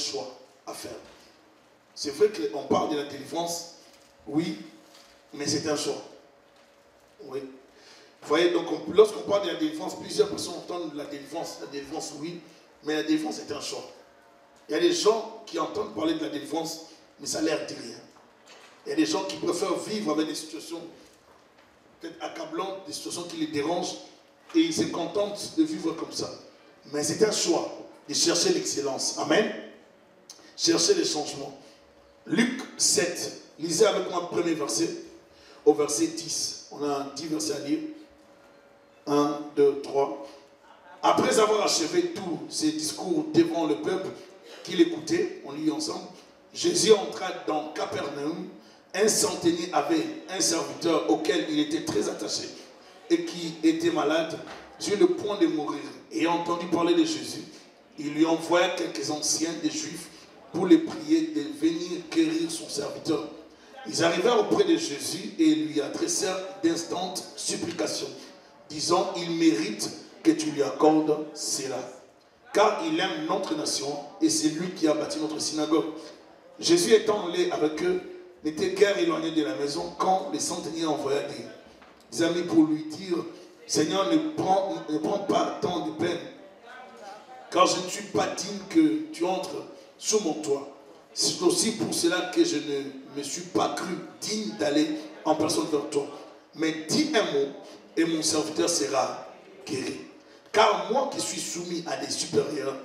choix à faire. C'est vrai qu'on parle de la délivrance, oui, mais c'est un choix. Oui. Vous voyez, donc lorsqu'on parle de la délivrance, plusieurs personnes entendent la délivrance, oui, mais la délivrance est un choix. Il y a des gens qui entendent parler de la délivrance, mais ça leur dit rien. Il y a des gens qui préfèrent vivre avec des situations peut-être accablantes, des situations qui les dérangent, et ils se contentent de vivre comme ça. Mais c'est un choix de chercher l'excellence. Amen. Chercher les changements. Luc 7, lisez avec moi le premier verset, au verset 10. On a 10 versets à lire. 1, 2, 3. Après avoir achevé tous ses discours devant le peuple qui l'écoutait, on lit ensemble, Jésus entra dans Capernaum. Un centenier avait un serviteur auquel il était très attaché et qui était malade, sur le point de mourir. Ayant entendu parler de Jésus, il lui envoya quelques anciens des Juifs pour les prier de venir guérir son serviteur. Ils arrivèrent auprès de Jésus et lui adressèrent d'instantes supplications, disant, il mérite que tu lui accordes cela, car il aime notre nation et c'est lui qui a bâti notre synagogue. Jésus étant allé avec eux, n'était guère éloigné de la maison quand les centeniers envoya des amis pour lui dire, Seigneur, ne prends pas tant de peine, car je ne suis pas digne que tu entres sous mon toit. C'est aussi pour cela que je ne me suis pas cru digne d'aller en personne vers toi. Mais dis un mot et mon serviteur sera guéri. Car moi qui suis soumis à des supérieurs,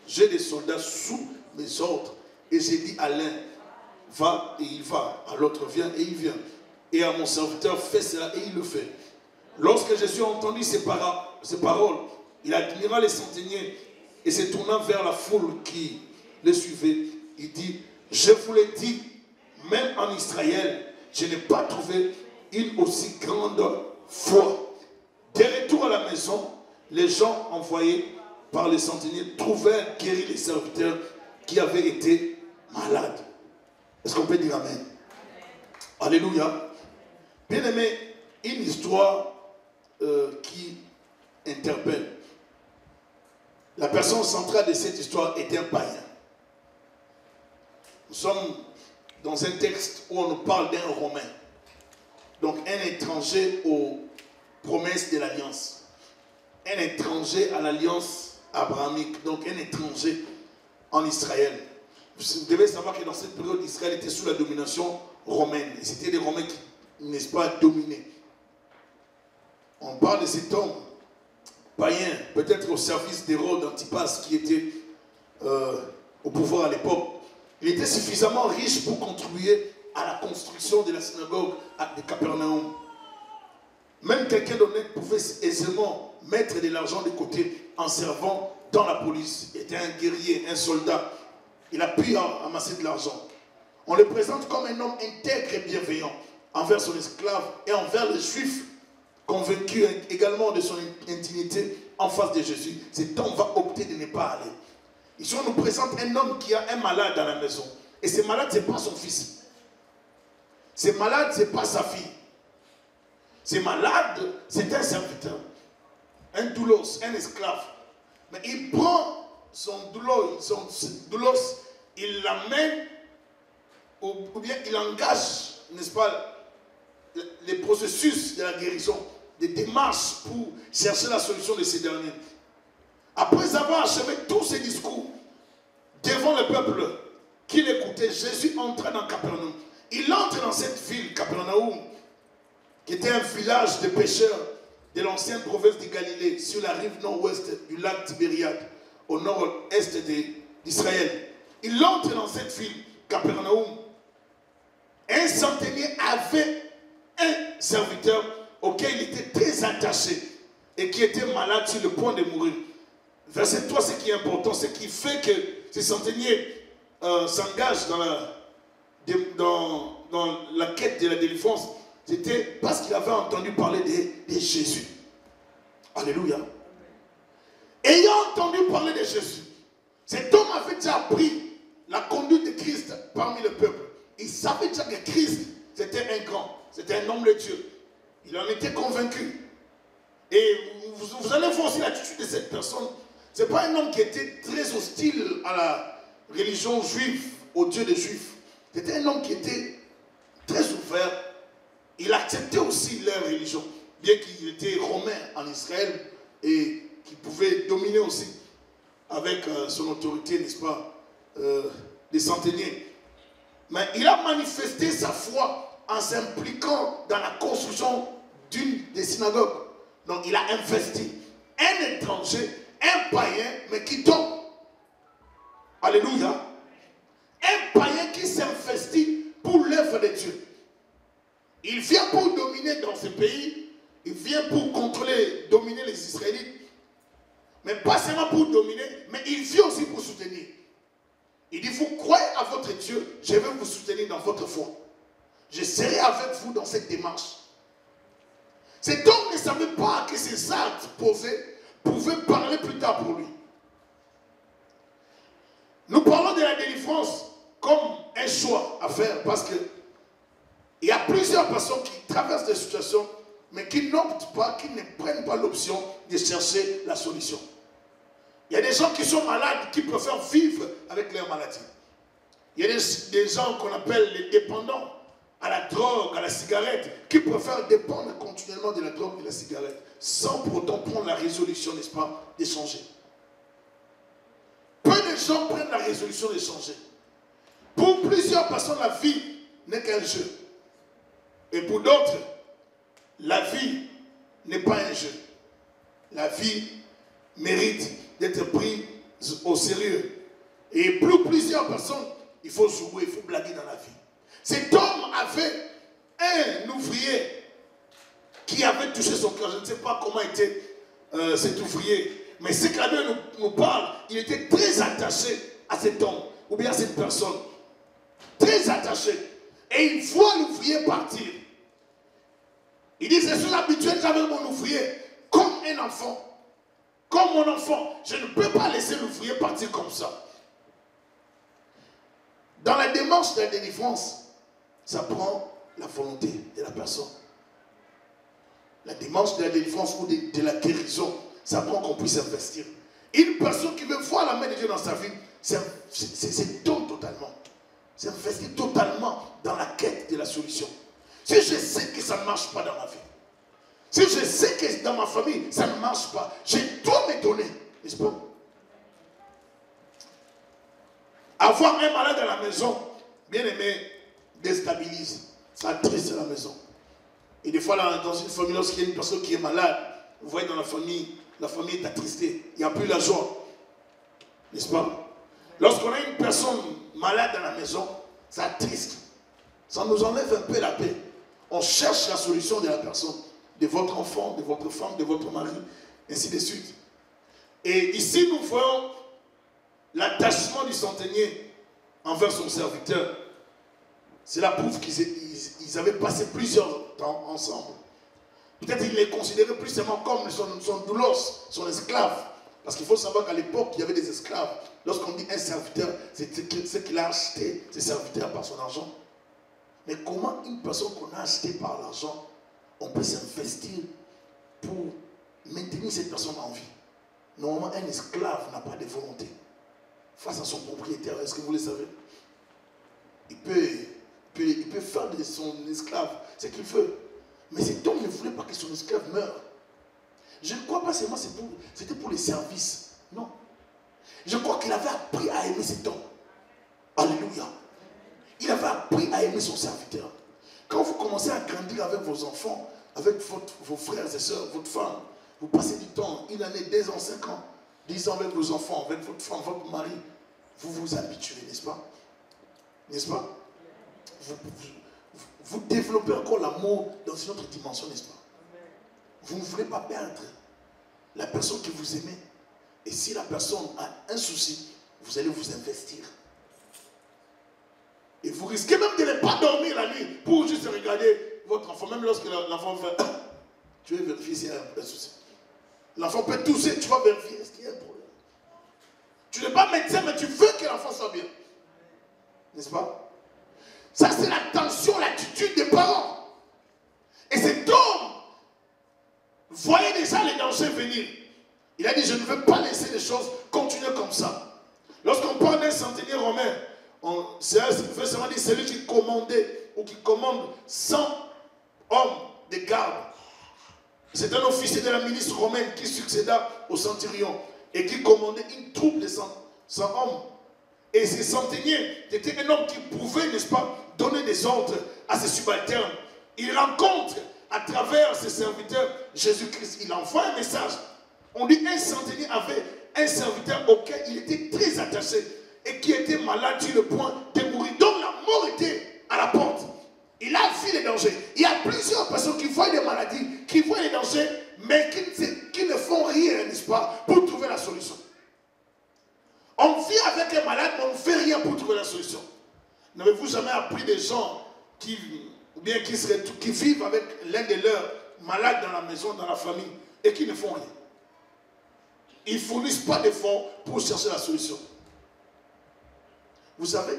j'ai des soldats sous mes ordres. Et j'ai dit à l'un, va et il va. À l'autre, viens et il vient. Et à mon serviteur, fais cela et il le fait. Lorsque Jésus a entendu ces paroles, il admira les centeniers et se tournant vers la foule qui les suivait, il dit, je vous l'ai dit, même en Israël, je n'ai pas trouvé une aussi grande foi. De retour à la maison, les gens envoyés par les centeniers trouvèrent guéris les serviteurs qui avaient été malades. Est-ce qu'on peut dire amen? Alléluia. Bien aimé, une histoire qui interpelle. La personne centrale de cette histoire est un païen. Nous sommes dans un texte où on nous parle d'un Romain. Donc un étranger aux promesses de l'alliance. Un étranger à l'alliance abrahamique. Donc un étranger en Israël. Vous devez savoir que dans cette période, Israël était sous la domination romaine. Et c'était les Romains qui, n'est-ce pas, dominaient. On parle de cet homme païen, peut-être au service d'Hérode Antipas qui était au pouvoir à l'époque. Il était suffisamment riche pour contribuer à la construction de la synagogue de Capernaum. Même quelqu'un d'honnête pouvait aisément mettre de l'argent de côté en servant dans la police. Il était un guerrier, un soldat. Il a pu amasser de l'argent. On le présente comme un homme intègre et bienveillant envers son esclave et envers les Juifs, convaincu également de son intimité en face de Jésus. Cet homme va opter de ne pas aller. Ici, on nous présente un homme qui a un malade à la maison. Et ce malade, ce n'est pas son fils. Ce malade, ce n'est pas sa fille. Ce malade, c'est un serviteur. Un doulos, un esclave. Mais il prend son doulos, il l'amène, ou bien il engage, n'est-ce pas, les processus de la guérison, des démarches pour chercher la solution de ces derniers. Après avoir achevé tous ces discours devant le peuple qui l'écoutait, Jésus entra dans Capernaum. Il entre dans cette ville, Capernaum, qui était un village de pêcheurs de l'ancienne province de Galilée, sur la rive nord-ouest du lac Tibériade, au nord-est d'Israël. Il entre dans cette ville, Capernaum. Un centenier avait un serviteur auquel il était très attaché et qui était malade sur le point de mourir. Verset 3, ce qui est important, c'est qu'il fait que ces centeniers s'engagent dans la quête de la délivrance. C'était parce qu'il avait entendu parler de Jésus. Alléluia. Ayant entendu parler de Jésus, cet homme avait déjà appris la conduite de Christ parmi le peuple. Il savait déjà que Christ, c'était un grand, c'était un homme de Dieu. Il en était convaincu. Et vous allez voir aussi l'attitude de cette personne. Ce n'est pas un homme qui était très hostile à religion juive, au Dieu des Juifs. C'était un homme qui était très ouvert. Il acceptait aussi leur religion, bien qu'il était romain en Israël et qu'il pouvait dominer aussi avec son autorité, n'est-ce pas, des centeniers. Mais il a manifesté sa foi en s'impliquant dans la construction d'une des synagogues. Donc il a investi un étranger, un païen, mais qui tombe. Alléluia. Un païen qui s'investit pour l'œuvre de Dieu. Il vient pour dominer dans ce pays, il vient pour contrôler, dominer les Israélites. Mais pas seulement pour dominer, mais il vient aussi pour soutenir. Il dit, vous croyez à votre Dieu, je vais vous soutenir dans votre foi. Je serai avec vous dans cette démarche. Cet homme ne savait pas que ces actes posés pouvaient parler plus tard pour lui. Nous parlons de la délivrance comme un choix à faire parce que il y a plusieurs personnes qui traversent des situations mais qui n'optent pas, qui ne prennent pas l'option de chercher la solution. Il y a des gens qui sont malades, qui préfèrent vivre avec leur maladie. Il y a des gens qu'on appelle les dépendants à la drogue, à la cigarette, qui préfèrent dépendre continuellement de la drogue et de la cigarette, sans pour autant prendre la résolution, n'est-ce pas, de changer. Peu de gens prennent la résolution de changer. Pour plusieurs personnes, la vie n'est qu'un jeu. Et pour d'autres, la vie n'est pas un jeu. La vie mérite d'être prise au sérieux. Et pour plusieurs personnes, il faut jouer, il faut blaguer dans la vie. Cet homme avait un ouvrier qui avait touché son cœur. Je ne sais pas comment était cet ouvrier, mais ce que la Bible nous parle, il était très attaché à cet homme, ou bien à cette personne. Très attaché. Et il voit l'ouvrier partir. Il dit, je suis habitué avec mon ouvrier comme un enfant. Comme mon enfant. Je ne peux pas laisser l'ouvrier partir comme ça. Dans la démarche de la délivrance, ça prend la volonté de la personne. La démarche de la délivrance ou de la guérison, ça prend qu'on puisse investir. Une personne qui veut voir la main de Dieu dans sa vie, c'est don totalement. C'est investir totalement dans la quête de la solution. Si je sais que ça ne marche pas dans ma vie, si je sais que dans ma famille, ça ne marche pas, je dois me donner, n'est-ce pas? Avoir un malade à la maison, bien aimé, déstabilise. Ça attriste la maison. Et des fois, là, dans une famille, lorsqu'il y a une personne qui est malade, vous voyez dans la famille est attristée. Il n'y a plus la joie. N'est-ce pas? Lorsqu'on a une personne malade dans la maison, ça attriste. Ça nous enlève un peu la paix. On cherche la solution de la personne, de votre enfant, de votre femme, de votre mari, ainsi de suite. Et ici, nous voyons l'attachement du centenier envers son serviteur. Cela prouve qu'ils avaient passé plusieurs temps ensemble. Peut-être qu'il les considérait plus seulement comme son doulos, son esclave. Parce qu'il faut savoir qu'à l'époque, il y avait des esclaves. Lorsqu'on dit un serviteur, c'est ce qu'il a acheté, ses serviteurs, par son argent. Mais comment une personne qu'on a achetée par l'argent, on peut s'investir pour maintenir cette personne en vie? Normalement, un esclave n'a pas de volonté face à son propriétaire. Est-ce que vous le savez? Il peut faire de son esclave ce qu'il veut. Mais cet homme ne voulait pas que son esclave meure. Je ne crois pas seulement c'était pour les services. Non. Je crois qu'il avait appris à aimer cet homme. Alléluia. Il avait appris à aimer son serviteur. Quand vous commencez à grandir avec vos enfants, avec vos frères et sœurs, votre femme, vous passez du temps, 1 année, 2 ans, 5 ans, 10 ans avec vos enfants, avec votre femme, votre mari, vous vous habituez, n'est-ce pas? N'est-ce pas? Vous développez encore l'amour dans une autre dimension, n'est-ce pas? Vous ne voulez pas perdre la personne que vous aimez. Et si la personne a un souci, vous allez vous investir. Et vous risquez même de ne pas dormir la nuit pour juste regarder votre enfant. Même lorsque l'enfant fait tu veux vérifier s'il y a un souci. L'enfant peut tousser, tu vas vérifier est-ce qu'il y a un problème. Tu n'es pas médecin, mais tu veux que l'enfant soit bien. N'est-ce pas? Ça, c'est l'attention, l'attitude des parents. Et cet homme voyait déjà les dangers venir. Il a dit, je ne veux pas laisser les choses continuer comme ça. Lorsqu'on parle d'un centenier romain, c'est celui qui commandait ou qui commande 100 hommes de garde. C'est un officier de la milice romaine qui succéda au centurion et qui commandait une troupe de 100 hommes. Et ces centeniers étaient un homme qui pouvait, n'est-ce pas, donner des ordres à ses subalternes. Il rencontre à travers ses serviteurs Jésus-Christ. Il envoie un message. On dit un centenier avait un serviteur auquel il était très attaché et qui était malade sur le point de mourir. Donc la mort était à la porte. Il a vu les dangers. Il y a plusieurs personnes qui voient des maladies, qui voient les dangers, mais qui ne font rien, n'est-ce pas, pour trouver la solution. On vit avec un malade, mais on ne fait rien pour trouver la solution. N'avez-vous jamais appris des gens qui vivent avec l'un de leurs malades dans la maison, dans la famille, et qui ne font rien? Ils ne fournissent pas d'efforts pour chercher la solution. Vous savez,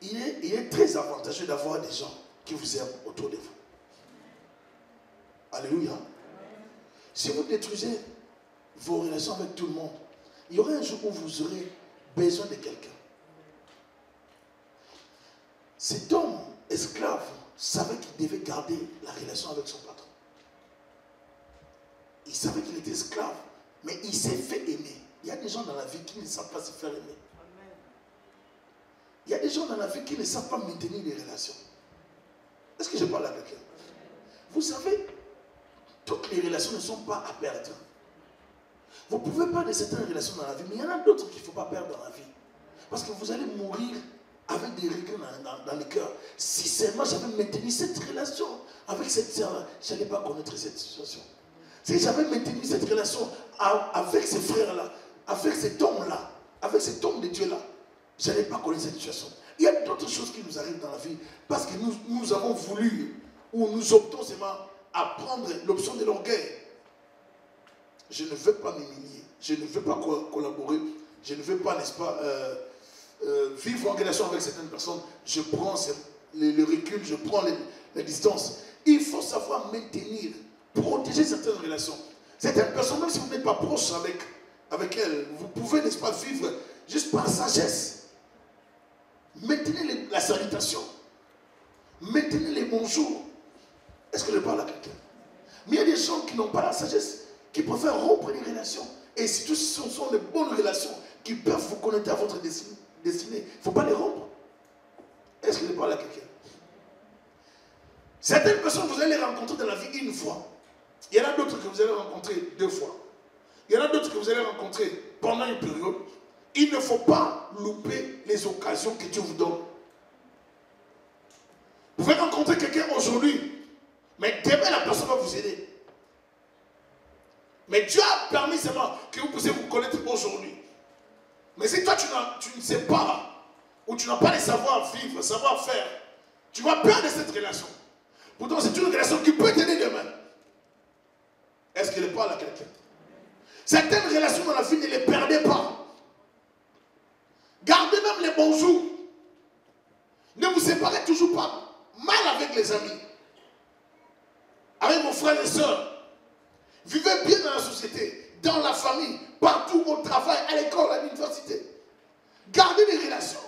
il est très avantageux d'avoir des gens qui vous aiment autour de vous. Alléluia. Si vous détruisez vos relations avec tout le monde, il y aura un jour où vous aurez besoin de quelqu'un. Cet homme esclave savait qu'il devait garder la relation avec son patron. Il savait qu'il était esclave, mais il s'est fait aimer. Il y a des gens dans la vie qui ne savent pas se faire aimer. Il y a des gens dans la vie qui ne savent pas maintenir les relations. Est-ce que je parle à quelqu'un? Vous savez, toutes les relations ne sont pas à perdre. Vous pouvez perdre certaines relations dans la vie, mais il y en a d'autres qu'il ne faut pas perdre dans la vie. Parce que vous allez mourir avec des regrets dans le cœur. Si seulement j'avais maintenu cette relation avec cette sœur-là, je n'allais pas connaître cette situation. Si j'avais maintenu cette relation avec ces frères-là, avec cet homme-là, avec cet homme de Dieu-là, je n'allais pas connaître cette situation. Il y a d'autres choses qui nous arrivent dans la vie parce que nous avons voulu ou nous optons seulement à prendre l'option de l'orgueil. Je ne veux pas m'humilier, je ne veux pas collaborer, je ne veux pas, n'est-ce pas, vivre en relation avec certaines personnes. Je prends le recul, je prends les distances. Il faut savoir maintenir, protéger certaines relations. Certaines personnes, même si vous n'êtes pas proche avec elles, vous pouvez, n'est-ce pas, vivre juste par sagesse. Maintenez la salutation. Maintenez les bonjours. Est-ce que je parle à quelqu'un? Mais il y a des gens qui n'ont pas la sagesse, qui préfèrent rompre les relations. Et si ce sont de bonnes relations qui peuvent vous connecter à votre destinée, il ne faut pas les rompre. Est-ce que je parle à quelqu'un? Certaines personnes, vous allez les rencontrer dans la vie une fois. Il y en a d'autres que vous allez rencontrer 2 fois. Il y en a d'autres que vous allez rencontrer pendant une période. Il ne faut pas louper les occasions que Dieu vous donne. Vous pouvez rencontrer quelqu'un aujourd'hui, mais demain la personne va vous aider. Mais Dieu a permis seulement que vous puissiez vous connaître aujourd'hui. Mais si toi tu ne sais pas, ou tu n'as pas les savoir-vivre, savoir-faire, tu vas perdre cette relation. Pourtant c'est une relation qui peut t'aider demain. Est-ce qu'il parle à quelqu'un? Certaines relations dans la vie, ne les perdez pas. Gardez même les bons jours. Ne vous séparez toujours pas mal avec les amis, avec vos frères et sœurs. Vivez bien dans la société, dans la famille, partout au travail, à l'école, à l'université. Gardez des relations.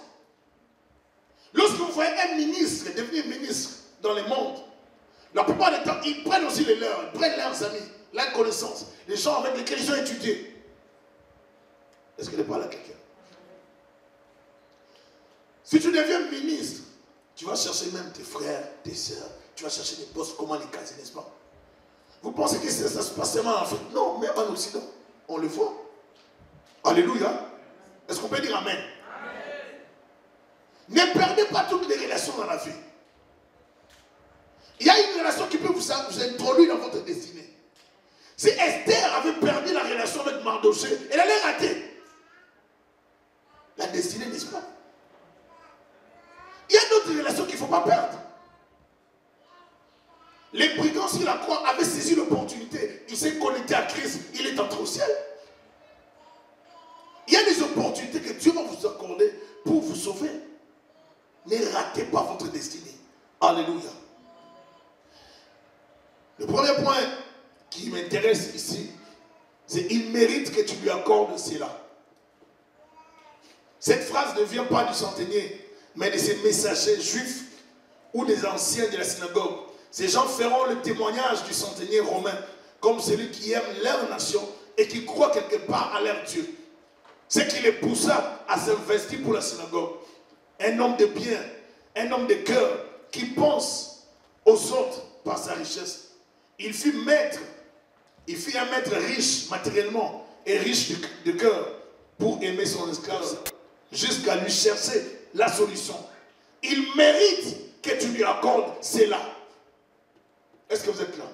Lorsque vous voyez un ministre devenir ministre dans le monde, la plupart du temps, ils prennent aussi les leurs, ils prennent leurs amis, leurs connaissances, les gens avec lesquels ils ont étudié. Est-ce que je parle à quelqu'un? Si tu deviens ministre, tu vas chercher même tes frères, tes sœurs, tu vas chercher des postes, comment les caser, n'est-ce pas? Vous pensez que ça se passe seulement en Afrique? Non, même en Occident, on le voit. Alléluia. Est-ce qu'on peut dire Amen? Amen. Ne perdez pas toutes les relations dans la vie. Il y a une relation qui peut vous introduire dans votre destinée. Si Esther avait perdu la relation avec Mardochée, elle allait rater la destinée, n'est-ce pas? Il y a d'autres relations qu'il ne faut pas perdre. Les brigands sur la croix avaient saisi l'opportunité. Il s'est connecté à Christ. Il est entré au ciel. Il y a des opportunités que Dieu va vous accorder pour vous sauver. Ne ratez pas votre destinée. Alléluia. Le premier point qui m'intéresse ici, C'est il mérite que tu lui accordes cela. Cette phrase ne vient pas du centenier, mais de ces messagers juifs ou des anciens de la synagogue. Ces gens feront le témoignage du centenier romain comme celui qui aime leur nation et qui croit quelque part à leur Dieu. Ce qui les poussa à s'investir pour la synagogue. Un homme de bien, un homme de cœur qui pense aux autres par sa richesse. Il fut un maître riche matériellement et riche de cœur pour aimer son esclave jusqu'à lui chercher la solution. Il mérite que tu lui accordes cela. Est-ce que vous êtes là?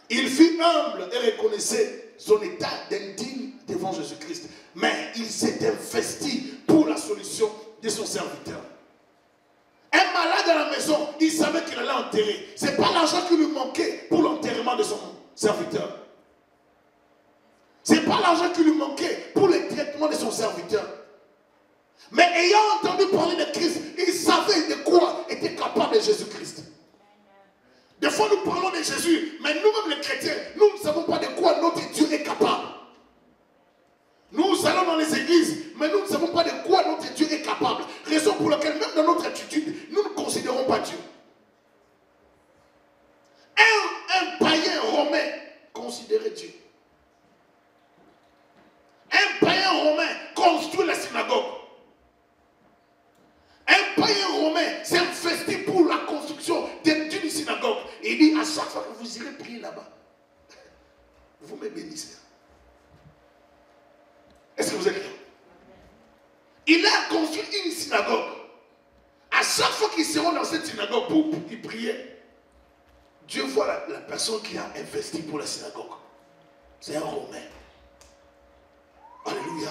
Il fut humble et reconnaissait son état d'indigne devant Jésus-Christ. Mais il s'est investi pour la solution de son serviteur. Un malade à la maison, il savait qu'il allait enterrer. Ce n'est pas l'argent qui lui manquait pour l'enterrement de son serviteur. Ce n'est pas l'argent qui lui manquait pour le traitement de son serviteur. Mais ayant entendu parler de Christ, il savait de quoi était capable Jésus-Christ. Des fois, nous parlons de Jésus, mais nous-mêmes les chrétiens, nous ne savons pas de quoi notre Dieu est capable. Nous allons dans les églises, mais nous ne savons pas de quoi notre Dieu est capable. Raison pour laquelle, même dans notre attitude, nous ne considérons pas Dieu. Un païen romain considérait Dieu. Un païen romain construit la synagogue. Un païen romain s'est investi pour la construction d'une synagogue. Et il dit, à chaque fois que vous irez prier là-bas, vous me bénissez. Est-ce que vous êtes là? Il a construit une synagogue. À chaque fois qu'ils seront dans cette synagogue pour y prier, Dieu voit la personne qui a investi pour la synagogue. C'est un Romain. Alléluia.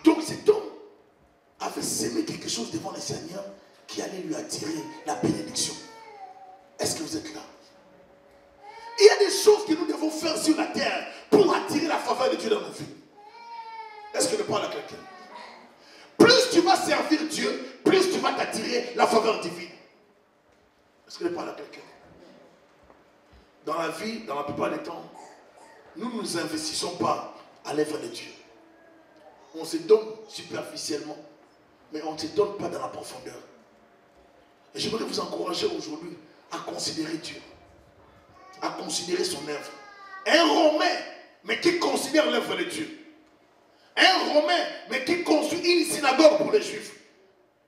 Donc cet homme avait semé quelque chose devant le Seigneur qui allait lui attirer la bénédiction. Est-ce que vous êtes là? Il y a des choses que nous devons faire sur la terre pour attirer la faveur de Dieu dans nos vies. Est-ce que je parle à quelqu'un? Plus tu vas servir Dieu, plus tu vas t'attirer la faveur divine. Est-ce que je parle à quelqu'un? Dans la vie, dans la plupart des temps, nous ne nous investissons pas à l'œuvre de Dieu. On se donne superficiellement, mais on ne se donne pas dans la profondeur. Et j'aimerais vous encourager aujourd'hui à considérer Dieu, à considérer son œuvre. Un Romain, mais qui considère l'œuvre de Dieu. Un Romain, mais qui construit une synagogue pour les Juifs.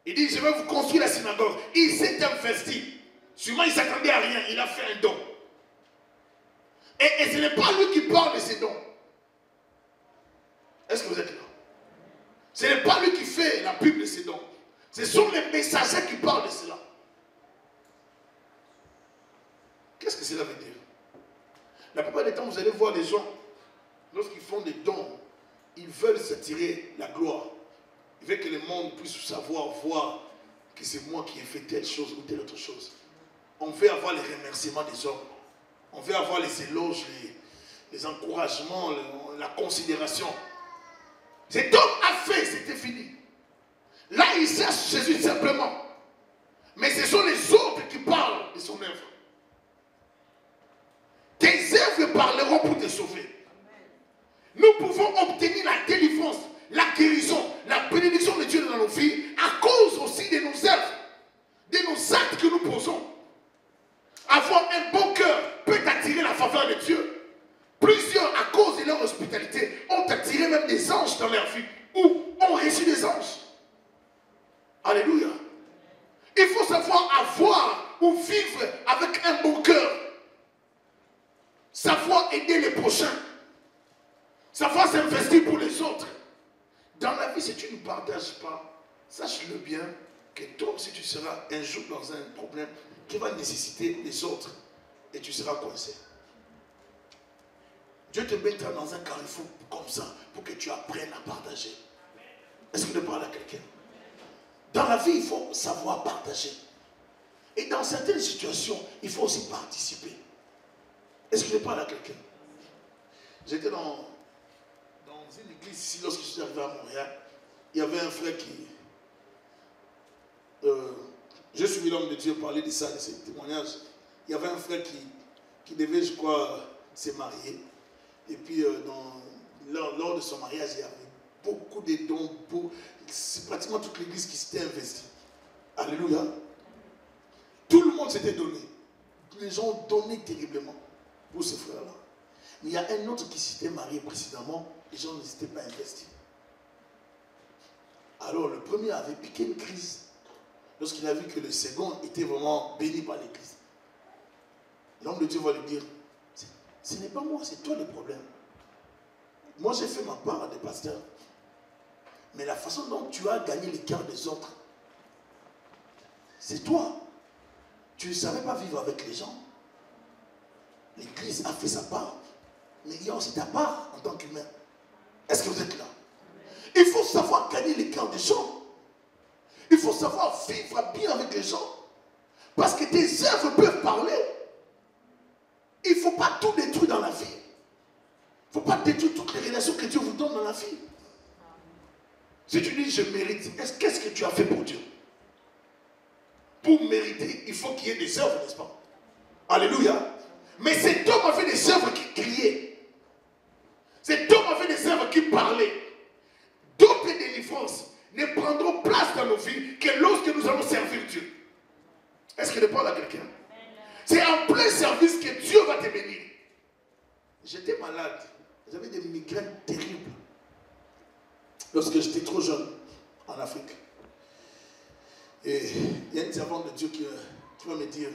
Il dit, je vais vous construire la synagogue. Il s'est investi. Sûrement, il ne s'attendait à rien. Il a fait un don. Et ce n'est pas lui qui parle de ses dons. Est-ce que vous êtes là? Ce n'est pas lui qui fait la pub de ses dons. Ce sont les messagers qui parlent de cela. Qu'est-ce que cela veut dire? La plupart des temps, vous allez voir les gens, lorsqu'ils font des dons, ils veulent s'attirer la gloire. Ils veulent que le monde puisse savoir, voir que c'est moi qui ai fait telle chose ou telle autre chose. On veut avoir les remerciements des hommes. On veut avoir les éloges, les encouragements, la considération. Cet homme a fait, c'était fini. Là, il cherche Jésus simplement. Mais ce sont les autres qui parlent de son œuvre. Tes œuvres parleront pour te sauver. Nous pouvons obtenir la délivrance, la guérison, la bénédiction de Dieu dans nos vies à cause aussi de nos œuvres, de nos actes que nous posons. Avoir un bon cœur peut attirer la faveur de Dieu. Plusieurs, à cause de leur hospitalité, ont attiré même des anges dans leur vie ou ont reçu des anges. Alléluia. Il faut savoir avoir ou vivre avec un bon cœur. Savoir aider les prochains. Savoir s'investir pour les autres. Dans la vie, si tu ne partages pas, sache-le bien que toi aussi tu seras un jour dans un problème qui va nécessiter les autres et tu seras coincé. Dieu te mettra dans un carrefour comme ça pour que tu apprennes à partager. Est-ce que je parle à quelqu'un? Dans la vie, il faut savoir partager. Et dans certaines situations, il faut aussi participer. Est-ce que je parle à quelqu'un? J'étais dans une église ici, lorsque je suis arrivé à Montréal, il y avait un frère qui... j'ai suivi l'homme de Dieu parler de ça, de ces témoignages. Il y avait un frère qui devait, je crois, se marier. Et puis, lors de son mariage, il y avait beaucoup de dons. C'est pratiquement toute l'église qui s'était investie. Alléluia. Tout le monde s'était donné. Les gens ont donné terriblement pour ce frère-là. Mais il y a un autre qui s'était marié précédemment. Les gens ne s'étaient pas investis. Alors, le premier avait piqué une crise lorsqu'il a vu que le second était vraiment béni par l'église. L'homme de Dieu va lui dire, ce n'est pas moi, c'est toi le problème. Moi, j'ai fait ma part de pasteur. Mais la façon dont tu as gagné les cœurs des autres, c'est toi. Tu ne savais pas vivre avec les gens. L'église a fait sa part. Mais il y a aussi ta part en tant qu'humain. Est-ce que vous êtes là? Il faut savoir gagner les cœurs des gens. Il faut savoir vivre bien avec les gens. Parce que tes œuvres peuvent parler. Il ne faut pas tout détruire dans la vie. Il ne faut pas détruire toutes les relations que Dieu vous donne dans la vie. Si tu dis je mérite, qu'est-ce que tu as fait pour Dieu? Pour mériter, il faut qu'il y ait des œuvres, n'est-ce pas? Alléluia. Mais cet homme a fait des œuvres qui criaient. Cet homme a fait des œuvres qui parlaient. D'autres délivrances ne prendront place dans nos vies que lorsque nous allons servir Dieu. Est-ce que je parle à quelqu'un? C'est en plein service que Dieu va te bénir. J'étais malade. J'avais des migraines terribles. Lorsque j'étais trop jeune en Afrique. Et il y a une servante de Dieu qui va me dire,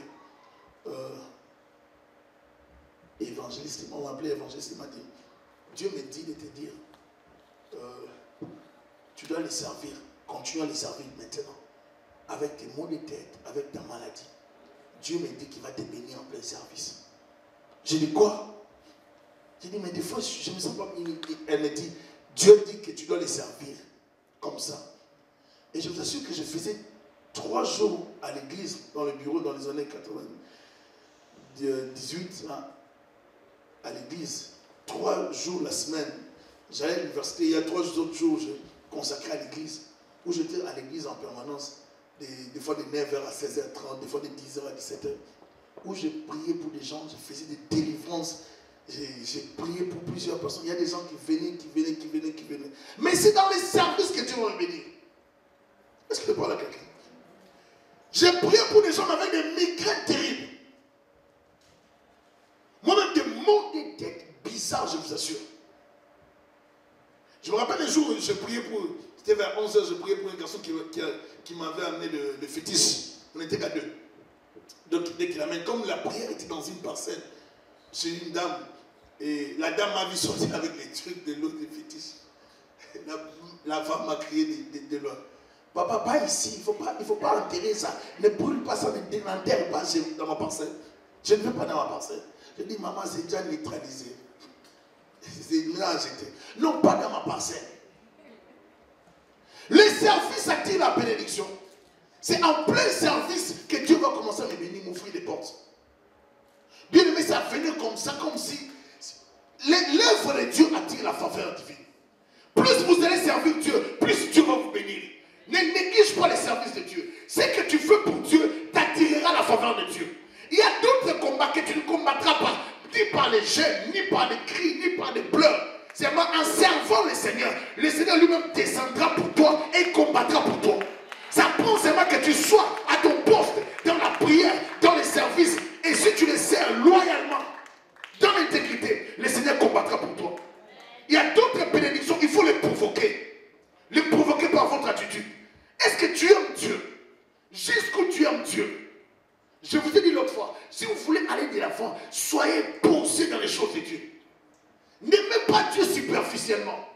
évangéliste, on m'a appelé évangéliste, il m'a dit, Dieu me dit de te dire, tu dois les servir, continue à les servir maintenant, avec tes maux de tête, avec ta maladie. Dieu me dit qu'il va te bénir en plein service. J'ai dit quoi? J'ai dit, mais des fois, je ne me sens pas béni. Elle me dit, Dieu dit que tu dois les servir comme ça. Et je vous assure que je faisais 3 jours à l'église, dans le bureau, dans les années 98, hein, à l'église. 3 jours la semaine. J'allais à l'université, il y a 3 autres jours, je consacrais à l'église, où j'étais à l'église en permanence, des fois de 9h à 16h30, des fois de 10h à 17h, où j'ai prié pour des gens, je faisais des délivrances. J'ai prié pour plusieurs personnes. Il y a des gens qui venaient. Mais c'est dans les services que Dieu va me bénir. Est-ce que je parle à quelqu'un? J'ai prié pour des gens avec des migraines terribles. Moi-même, des maux de tête bizarres, je vous assure. Je me rappelle un jour où je priais pour... C'était vers 11h, je priais pour un garçon qui m'avait amené le fétiche. On n'était qu'à 2. Donc, dès qu'il amène, comme la prière était dans une parcelle, chez une dame, et la dame m'a vu sortir avec les trucs de l'autre fétiche. La femme m'a crié de loin. Papa, pas ici, il ne faut pas enterrer ça. Ne brûle pas ça, n'enterre pas dans ma parcelle. Je ne veux pas dans ma parcelle. Je dis, maman, c'est déjà neutralisé. C'est là j'étais. Non, pas dans ma parcelle. Les services attirent la bénédiction. C'est en plein service que Dieu va commencer à me bénir, m'ouvrir les portes. Bien aimé, ça venait comme ça, comme si l'œuvre de Dieu attire la faveur divine. Plus vous allez servir Dieu, plus Dieu va vous bénir. Ne néglige pas les services de Dieu. Ce que tu fais pour Dieu t'attirera la faveur de Dieu. Il y a d'autres combats que tu ne combattras pas, ni par les gènes, ni par les cris, ni par les pleurs. C'est en servant le Seigneur lui-même descendra pour toi et combattra pour toi. Ça prend seulement que tu sois à ton poste, dans la prière, dans les services. Et si tu les sers loyalement, dans l'intégrité, le Seigneur combattra pour toi. Il y a d'autres bénédictions, il faut les provoquer. Les provoquer par votre attitude. Est-ce que tu aimes Dieu? Jusqu'où tu aimes Dieu? Je vous ai dit l'autre fois, si vous voulez aller de l'avant, soyez poussés dans les choses de Dieu. N'aimez pas Dieu superficiellement.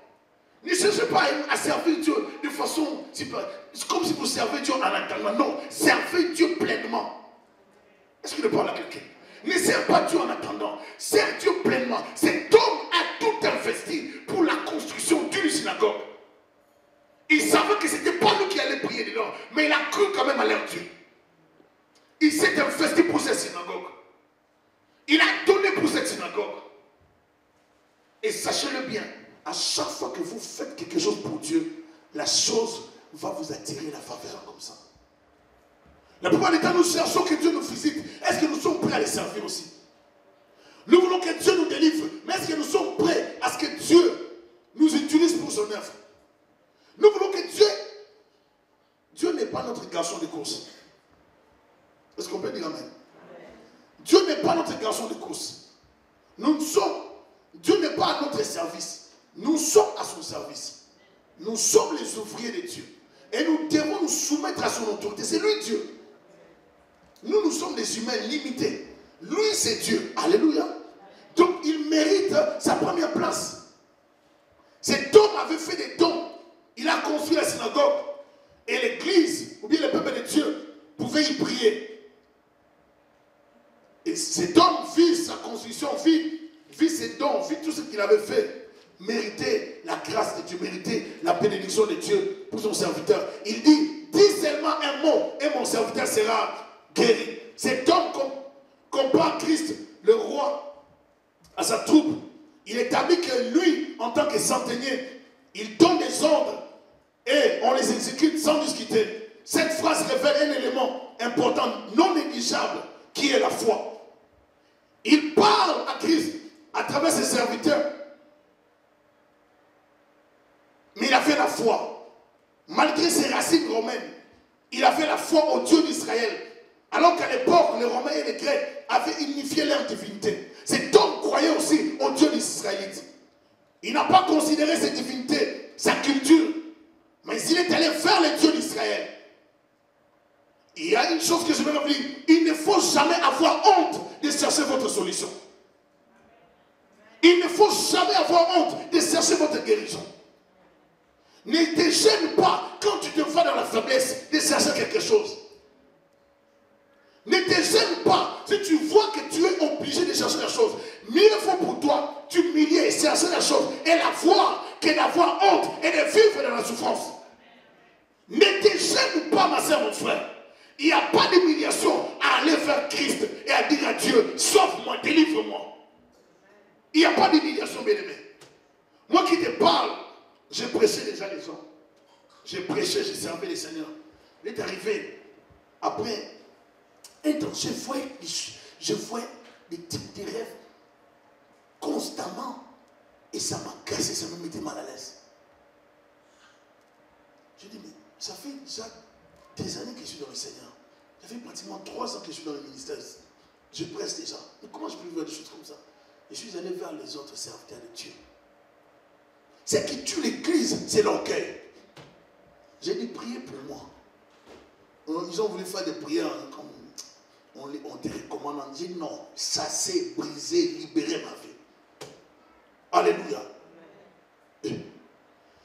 Ne cherchez pas à servir Dieu de façon... comme si vous servez Dieu en attendant. Non, servez Dieu pleinement. Est-ce que je parle à quelqu'un? Ne servez pas Dieu en attendant. Servez Dieu pleinement. Cet homme a tout investi pour la construction d'une synagogue. Il savait que ce n'était pas lui qui allait prier dedans, mais il a cru quand même à leur Dieu. Il s'est investi pour cette synagogue. Il a donné pour cette synagogue. Et sachez-le bien, à chaque fois que vous faites quelque chose pour Dieu, la chose va vous attirer la faveur comme ça. La plupart du temps, nous cherchons que Dieu nous visite. Est-ce que nous sommes prêts à les servir aussi? Nous voulons que Dieu nous délivre, mais est-ce que nous sommes prêts garçon de course. Est-ce qu'on peut dire amen? Dieu n'est pas notre garçon de course. Dieu n'est pas à notre service. Nous sommes à son service. Nous sommes les ouvriers de Dieu. Et nous devons nous soumettre à son autorité. C'est lui Dieu. Nous sommes des humains limités. Lui, c'est Dieu. Alléluia. Donc, il mérite sa première place. Cet homme avait fait des dons. Il a construit la synagogue. Et l'église, ou bien le peuple de Dieu, pouvait y prier. Et cet homme vit sa construction, vit ses dons, vit tout ce qu'il avait fait. Méritait la grâce de Dieu, méritait la bénédiction de Dieu pour son serviteur. Il dit, dis seulement un mot et mon serviteur sera guéri. Cet homme compare Christ, le roi, à sa troupe. Il établit que lui, en tant que centenier, il donne des ordres et on les exécute sans discuter. Cette phrase révèle un élément important, non négligeable, qui est la foi. Il parle à Christ à travers ses serviteurs. Mais il avait la foi. Malgré ses racines romaines, il avait la foi au Dieu d'Israël. Alors qu'à l'époque, les Romains et les Grecs avaient unifié leur divinité. Cet homme croyait aussi au Dieu des Israélites. Il n'a pas considéré ses divinités, sa culture, mais il est allé vers le Dieu d'Israël. Il y a une chose que je veux vous dire, il ne faut jamais avoir honte de chercher votre solution. Il ne faut jamais avoir honte de chercher votre guérison. Ne te gêne pas quand tu te vois dans la faiblesse de chercher quelque chose. Ne te gêne pas si tu vois que tu es obligé de chercher la chose. Mieux faut pour toi t'humilier et chercher la chose et la voir que d'avoir honte et de vivre dans la souffrance. Ne te gêne pas, ma soeur, mon frère. Il n'y a pas d'humiliation à aller vers Christ et à dire à Dieu, sauve-moi, délivre-moi. Il n'y a pas d'humiliation, bien-aimé. Moi qui te parle, j'ai prêché déjà les gens. J'ai prêché, j'ai servi les seigneurs. Il est arrivé après. Et donc, je vois des types de rêves constamment. Et ça m'a cassé, ça me mettait mal à l'aise. Je dis, mais ça fait déjà des années que je suis dans le Seigneur. Ça fait pratiquement 3 ans que je suis dans le ministère. Je presse déjà. Mais comment je peux voir des choses comme ça? Je suis allé vers les autres serviteurs de Dieu. Ce qui tue l'église, c'est l'orgueil. J'ai dit, priez pour moi. Ils ont voulu faire des prières comme on te recommande. On dit non, ça s'est brisé, libéré ma vie. Alléluia. Il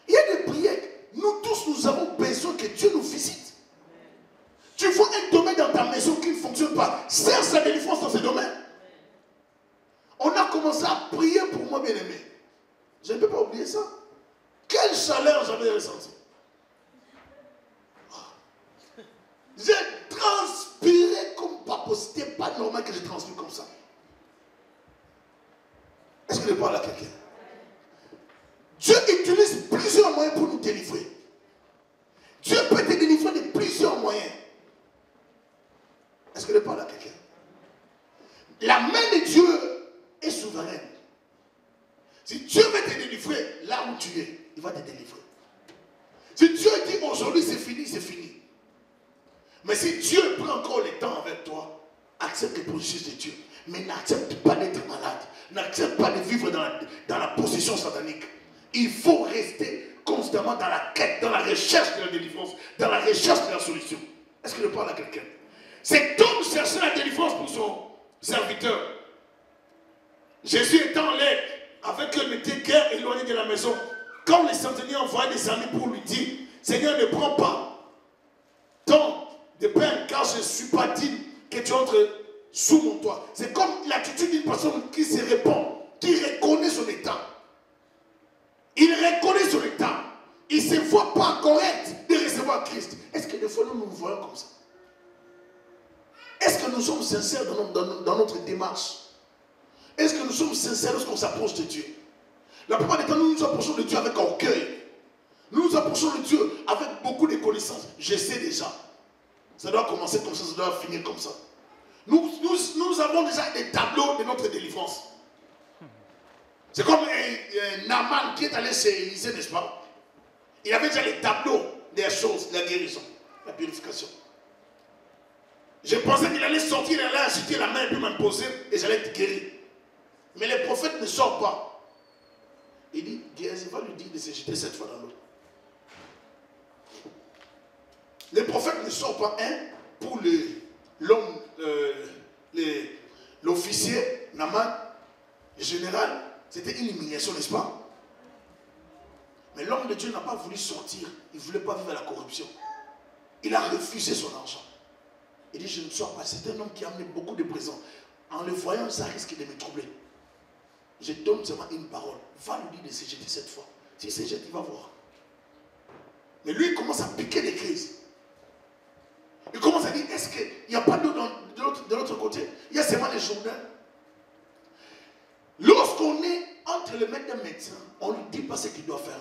y a des prières. Nous tous, nous avons besoin que Dieu nous visite. Tu vois un domaine dans ta maison qui ne fonctionne pas. Serre sa délivrance dans ce domaine. On a commencé à prier pour moi, bien-aimé. Je ne peux pas oublier ça. Quelle chaleur j'avais ressenti. J'ai transpiré comme pas possible. C'était pas normal que je transpire comme ça. Est-ce que je parle à quelqu'un? Dieu utilise plusieurs moyens pour nous délivrer. Dieu peut te délivrer de plusieurs moyens. Est-ce que je parle à quelqu'un? La main de Dieu est souveraine. Si Dieu veut te délivrer là où tu es, il va te délivrer. Si Dieu dit aujourd'hui c'est fini, c'est fini. Mais si Dieu prend encore le temps avec toi, accepte le processus de Dieu. Mais n'accepte pas d'être malade. N'accepte pas de vivre dans la position satanique. Il faut rester constamment dans la quête, dans la recherche de la délivrance, dans la recherche de la solution. Est-ce que je parle à quelqu'un? Cet homme cherchait la délivrance pour son serviteur. Jésus étant en l'air, avec un était guère éloigné de la maison, quand les centeniers envoyaient des amis pour lui dire, Seigneur, ne prends pas tant de peine, car je ne suis pas digne que tu entres sous mon toit. C'est comme l'attitude d'une personne qui se répand, qui reconnaît son état. Il reconnaît son état. Il ne se voit pas correct de recevoir Christ. Est-ce que des fois nous nous voyons comme ça? Est-ce que nous sommes sincères dans notre démarche? Est-ce que nous sommes sincères lorsqu'on s'approche de Dieu? La plupart des temps, nous nous approchons de Dieu avec orgueil. Nous nous approchons de Dieu avec beaucoup de connaissances. Je sais déjà. Ça doit commencer comme ça, ça doit finir comme ça. Nous avons déjà des tableaux de notre délivrance. C'est comme Naaman qui est allé chez Élisée, n'est-ce pas? Il avait déjà les tableaux des choses, de la guérison. La purification. Je pensais qu'il allait sortir, il allait agiter la main et puis m'imposer et j'allais être guéri. Mais les prophètes ne sortent pas. Il dit, Géasi va lui dire de se jeter 7 fois dans l'eau. Les prophètes ne sortent pas, pour l'homme, l'officier, Naman, le général, c'était une humiliation, n'est-ce pas? Mais l'homme de Dieu n'a pas voulu sortir. Il ne voulait pas vivre la corruption. Il a refusé son argent. Il dit, je ne sors pas. C'est un homme qui a amené beaucoup de présents. En le voyant, ça risque de me troubler. Je donne seulement une parole. Va lui dire de se jeter 7 fois. S'il se jette, il va voir. Mais lui, il commence à piquer des crises. Il commence à dire, est-ce qu'il n'y a pas d'eau de l'autre côté? Il y a seulement les Jourdains. Lorsqu'on est entre les mains d'un médecin, on ne lui dit pas ce qu'il doit faire.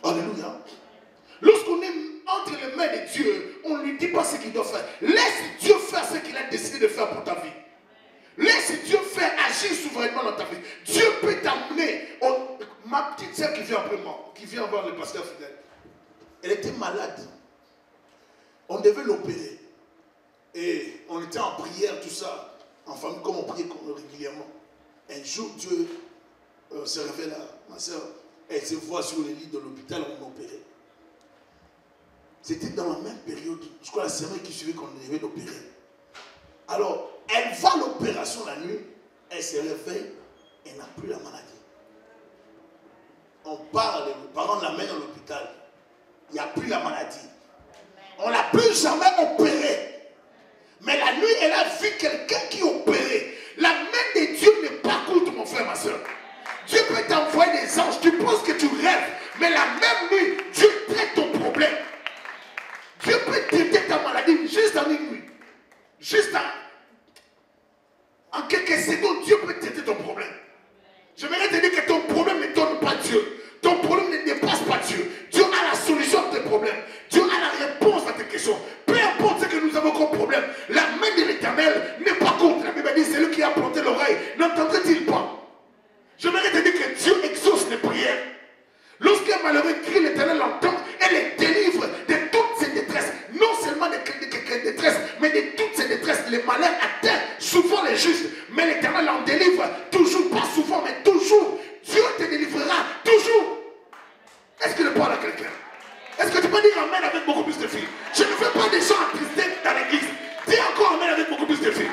Alléluia. Lorsqu'on est entre les mains de Dieu, on ne lui dit pas ce qu'il doit faire. Laisse Dieu faire ce qu'il a décidé de faire pour ta vie. Laisse Dieu faire agir souverainement dans ta vie. Dieu peut t'amener. Ma petite sœur qui vient après moi, qui vient voir le pasteur fidèle, elle était malade. On devait l'opérer. Et on était en prière, tout ça, en famille, comme on priait régulièrement. Un jour, Dieu se révèle à ma soeur. Elle se voit sur le lit de l'hôpital, on m'a opéré. C'était dans la même période, je crois la semaine qui suivait qu'on devait l'opérer. Alors, elle va à l'opération la nuit, elle se réveille, elle n'a plus la maladie. On parle, les parents l'amènent à l'hôpital, il n'y a plus la maladie. On ne l'a plus jamais opéré. Mais la nuit, elle a vu quelqu'un qui opérait. La main de Dieu n'est pas courte, mon frère, ma soeur. Dieu peut t'envoyer des anges. Tu penses que tu rêves. Mais la même nuit, Dieu traite ton problème. Dieu peut traiter ta maladie juste en une nuit. Juste en quelques secondes, Dieu peut traiter ton problème. J'aimerais te dire que ton problème ne donne pas Dieu. Ton problème ne dépasse pas Dieu. Dieu a la solution à tes problèmes. Dieu a la réponse à tes questions. Peu importe ce que nous avons comme problème, la main de l'Éternel n'est pas contre. La Bible dit, c'est lui qui a planté l'oreille. N'entendrait-il pas? J'aimerais te dire que Dieu exauce les prières. Lorsqu'un malheureux crie, l'Éternel l'entend et les délivre de toutes ses détresses. Non seulement de détresses, mais de toutes ces détresses. Les malins atteignent souvent les justes, mais l'Éternel en délivre toujours, pas souvent, mais toujours. Dieu te délivrera toujours. Est-ce que je parle à quelqu'un? Est-ce que tu peux dire Amen avec beaucoup plus de filles? Je ne veux pas des gens attristés dans l'église. Dis encore Amen avec beaucoup plus de filles.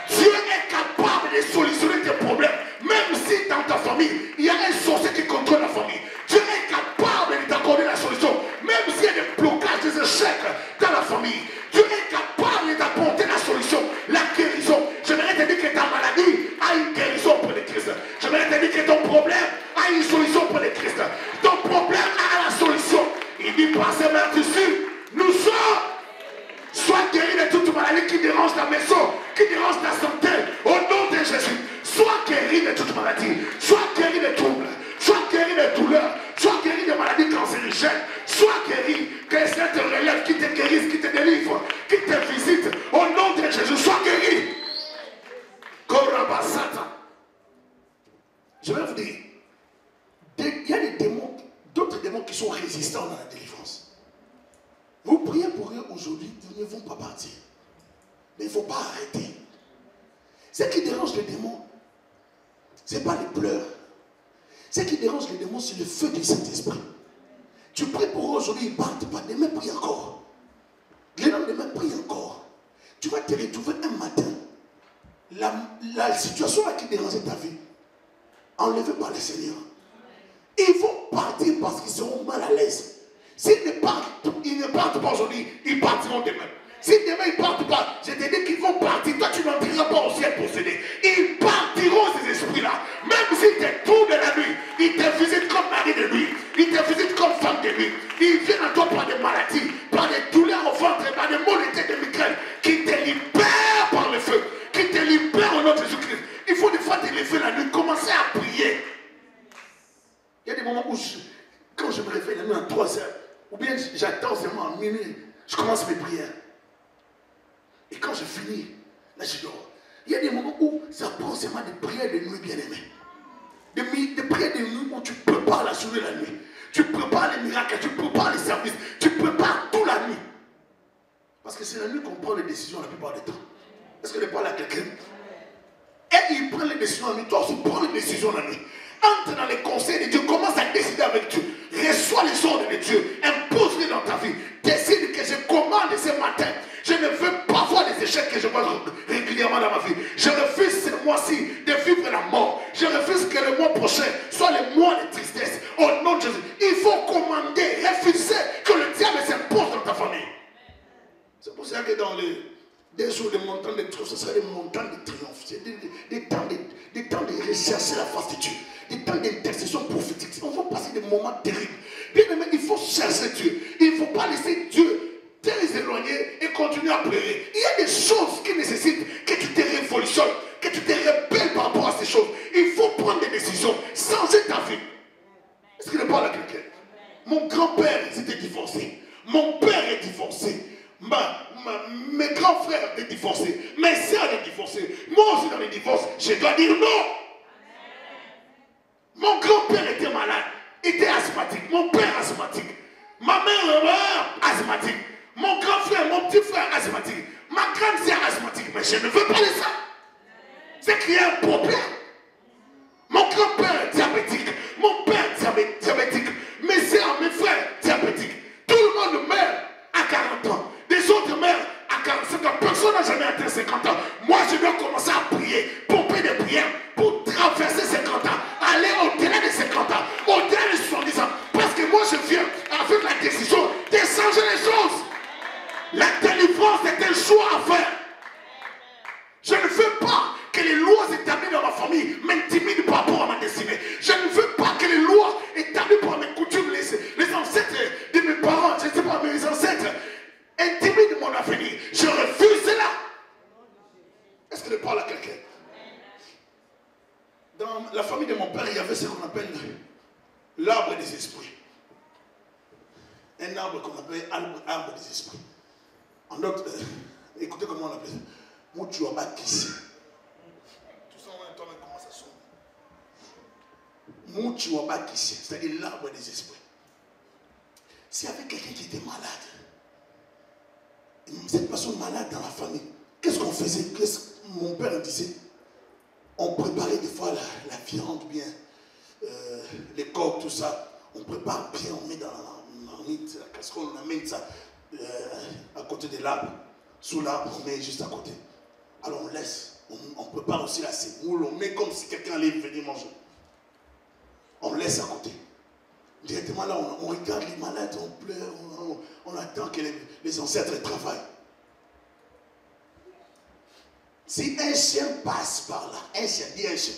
Dieu est capable de solutionner tes problèmes. Même si dans ta famille, il y a un sorcier qui contrôle la famille. Dieu est capable de t'accorder la solution. Même s'il y a des blocages, des échecs dans la famille. Dieu est capable de t'apporter la solution, la guérison. J'aimerais te dire que ta maladie a une guérison pour le Christ. J'aimerais te dire que ton problème a une solution pour le Christ. Ton problème a la solution. Il dit par ses mains dessus, nous sommes. Sois guéri de toute maladie qui dérange ta maison, qui dérange ta santé, au nom de Jésus. Sois guéri de toute maladie, sois guéri de troubles, sois guéri de douleurs, sois guéri de maladies cancérigènes, sois guéri, que le Seigneur te relève, qui te guérisse, qui te délivre, qui te visite, au nom de Jésus, sois guéri. Korabasata. Je vais vous dire, il y a des démons, d'autres démons qui sont résistants dans la délivrance. Vous priez pour eux aujourd'hui, ils ne vont pas partir. Mais il ne faut pas arrêter. Ce qui dérange les démons, ce n'est pas les pleurs. Ce qui dérange les démons, c'est le feu du Saint-Esprit. Tu pries pour eux aujourd'hui, ils ne partent pas. Demain, prie encore. Le lendemain, prie encore. Tu vas te retrouver un matin. La situation là qui dérangeait ta vie, enlevée par le Seigneur. Ils vont partir parce qu'ils seront mal à l'aise. S'ils ne partent pas aujourd'hui, ils partiront demain. Si demain ils ne partent pas, je te dis qu'ils vont partir. Toi, tu n'entreras pas au ciel possédé. Ils partiront, ces esprits-là. Même s'ils te trouvent de la nuit, ils te visitent comme mari de nuit. Ils te visitent comme femme de nuit. Ils viennent à toi par des maladies, par des douleurs au ventre, par des maux de tête, de migraine, qui te libèrent par le feu, qui te libèrent au nom de Jésus-Christ. Il faut des fois te lever la nuit, commencer à prier. Il y a des moments où, quand je me réveille la nuit à 3 heures, ou bien j'attends seulement à minuit, je commence mes prières. Et quand je finis, là je dors. Il y a des moments où ça prend seulement des prières de nuit bien-aimées. Des prières de nuit où tu ne peux pas la journée la nuit. tu prépares les miracles, tu prépares les services, tu prépares tout la nuit. Parce que c'est la nuit qu'on prend les décisions la plupart du temps. Est-ce que je parle à quelqu'un? Et il prend les décisions la nuit, toi aussi prends les décisions la nuit. Entre dans les conseils de Dieu, commence à décider avec Dieu. Reçois les ordres de Dieu, impose-les dans ta vie. Décide que je commande ce matin. Je ne veux pas voir les échecs que je vois régulièrement dans ma vie. Je refuse ce mois-ci de vivre la mort. Je refuse que le mois prochain soit le mois de tristesse. Au nom de Jésus, il faut commander, refuser que le diable s'impose dans ta famille. C'est pour ça que dans des jours de montants de triomphe, ce serait des montants de triomphe. C'est des temps de rechercher la face de Dieu. Des temps d'intercession prophétique. On va passer des moments terribles. Bien aimé, il faut chercher Dieu. Il ne faut pas laisser Dieu très éloigné et continuer à pleurer. Il y a des choses qui nécessitent que tu te révolutionnes, que tu te rebelles par rapport à ces choses. Il faut prendre des décisions, changer ta vie. Est-ce qu'il ne parle à quelqu'un? Mon grand-père s'était divorcé. Mon père est divorcé. Mes grands frères étaient divorcés. Mes soeurs étaient divorcées. Moi aussi dans les divorces, je dois dire non. Mon grand-père était malade. Il était asthmatique. Mon père asthmatique. Ma mère asthmatique. Mon grand frère, mon petit frère asthmatique. Ma grande sœur asthmatique. Mais je ne veux pas de ça. C'est qu'il y a un problème. Mon grand-père diabétique. Mon père diabétique. Mes sœurs, mes frères diabétiques. Tout le monde meurt à 40 ans. Des autres meurent à 45 ans. Personne n'a jamais atteint 50 ans. Moi, je dois commencer à prier, pomper des prières pour traverser 50 ans. Aller au-delà de 50 ans. Au-delà de 70 ans. Parce que moi, je viens avec la décision de changer les choses. La délivrance est un choix à faire. Je ne veux pas que les lois établies dans ma famille m'intimident par rapport à ma destinée. Je ne veux pas que les lois établies par mes coutumes, les ancêtres de mes parents, je ne sais pas, mes ancêtres, intimident mon avenir. Je refuse cela. Est-ce que je parle à quelqu'un? Dans la famille de mon père, il y avait ce qu'on appelle l'arbre des esprits. Un arbre qu'on appelle arbre des esprits. En d'autres, écoutez comment on appelle ça. Mutuabakisi. Tout ça, on entend comment ça sonne. Mutuabakisi, c'est-à-dire l'arbre des esprits. S'il y avait quelqu'un qui était malade, cette personne malade dans la famille, qu'est-ce qu'on faisait? Qu'est-ce que mon père disait? On préparait des fois la viande bien, les coques, tout ça. On prépare bien, on met dans la marmite, la casserole, on amène ça à côté de l'arbre. Sous l'arbre, on met juste à côté. Alors on laisse, on prépare aussi la semoule, on met comme si quelqu'un allait venir manger. On laisse à côté. Directement là, on regarde les malades, on pleure, on attend que les ancêtres travaillent. Si un chien passe par là, un chien, dis un chien.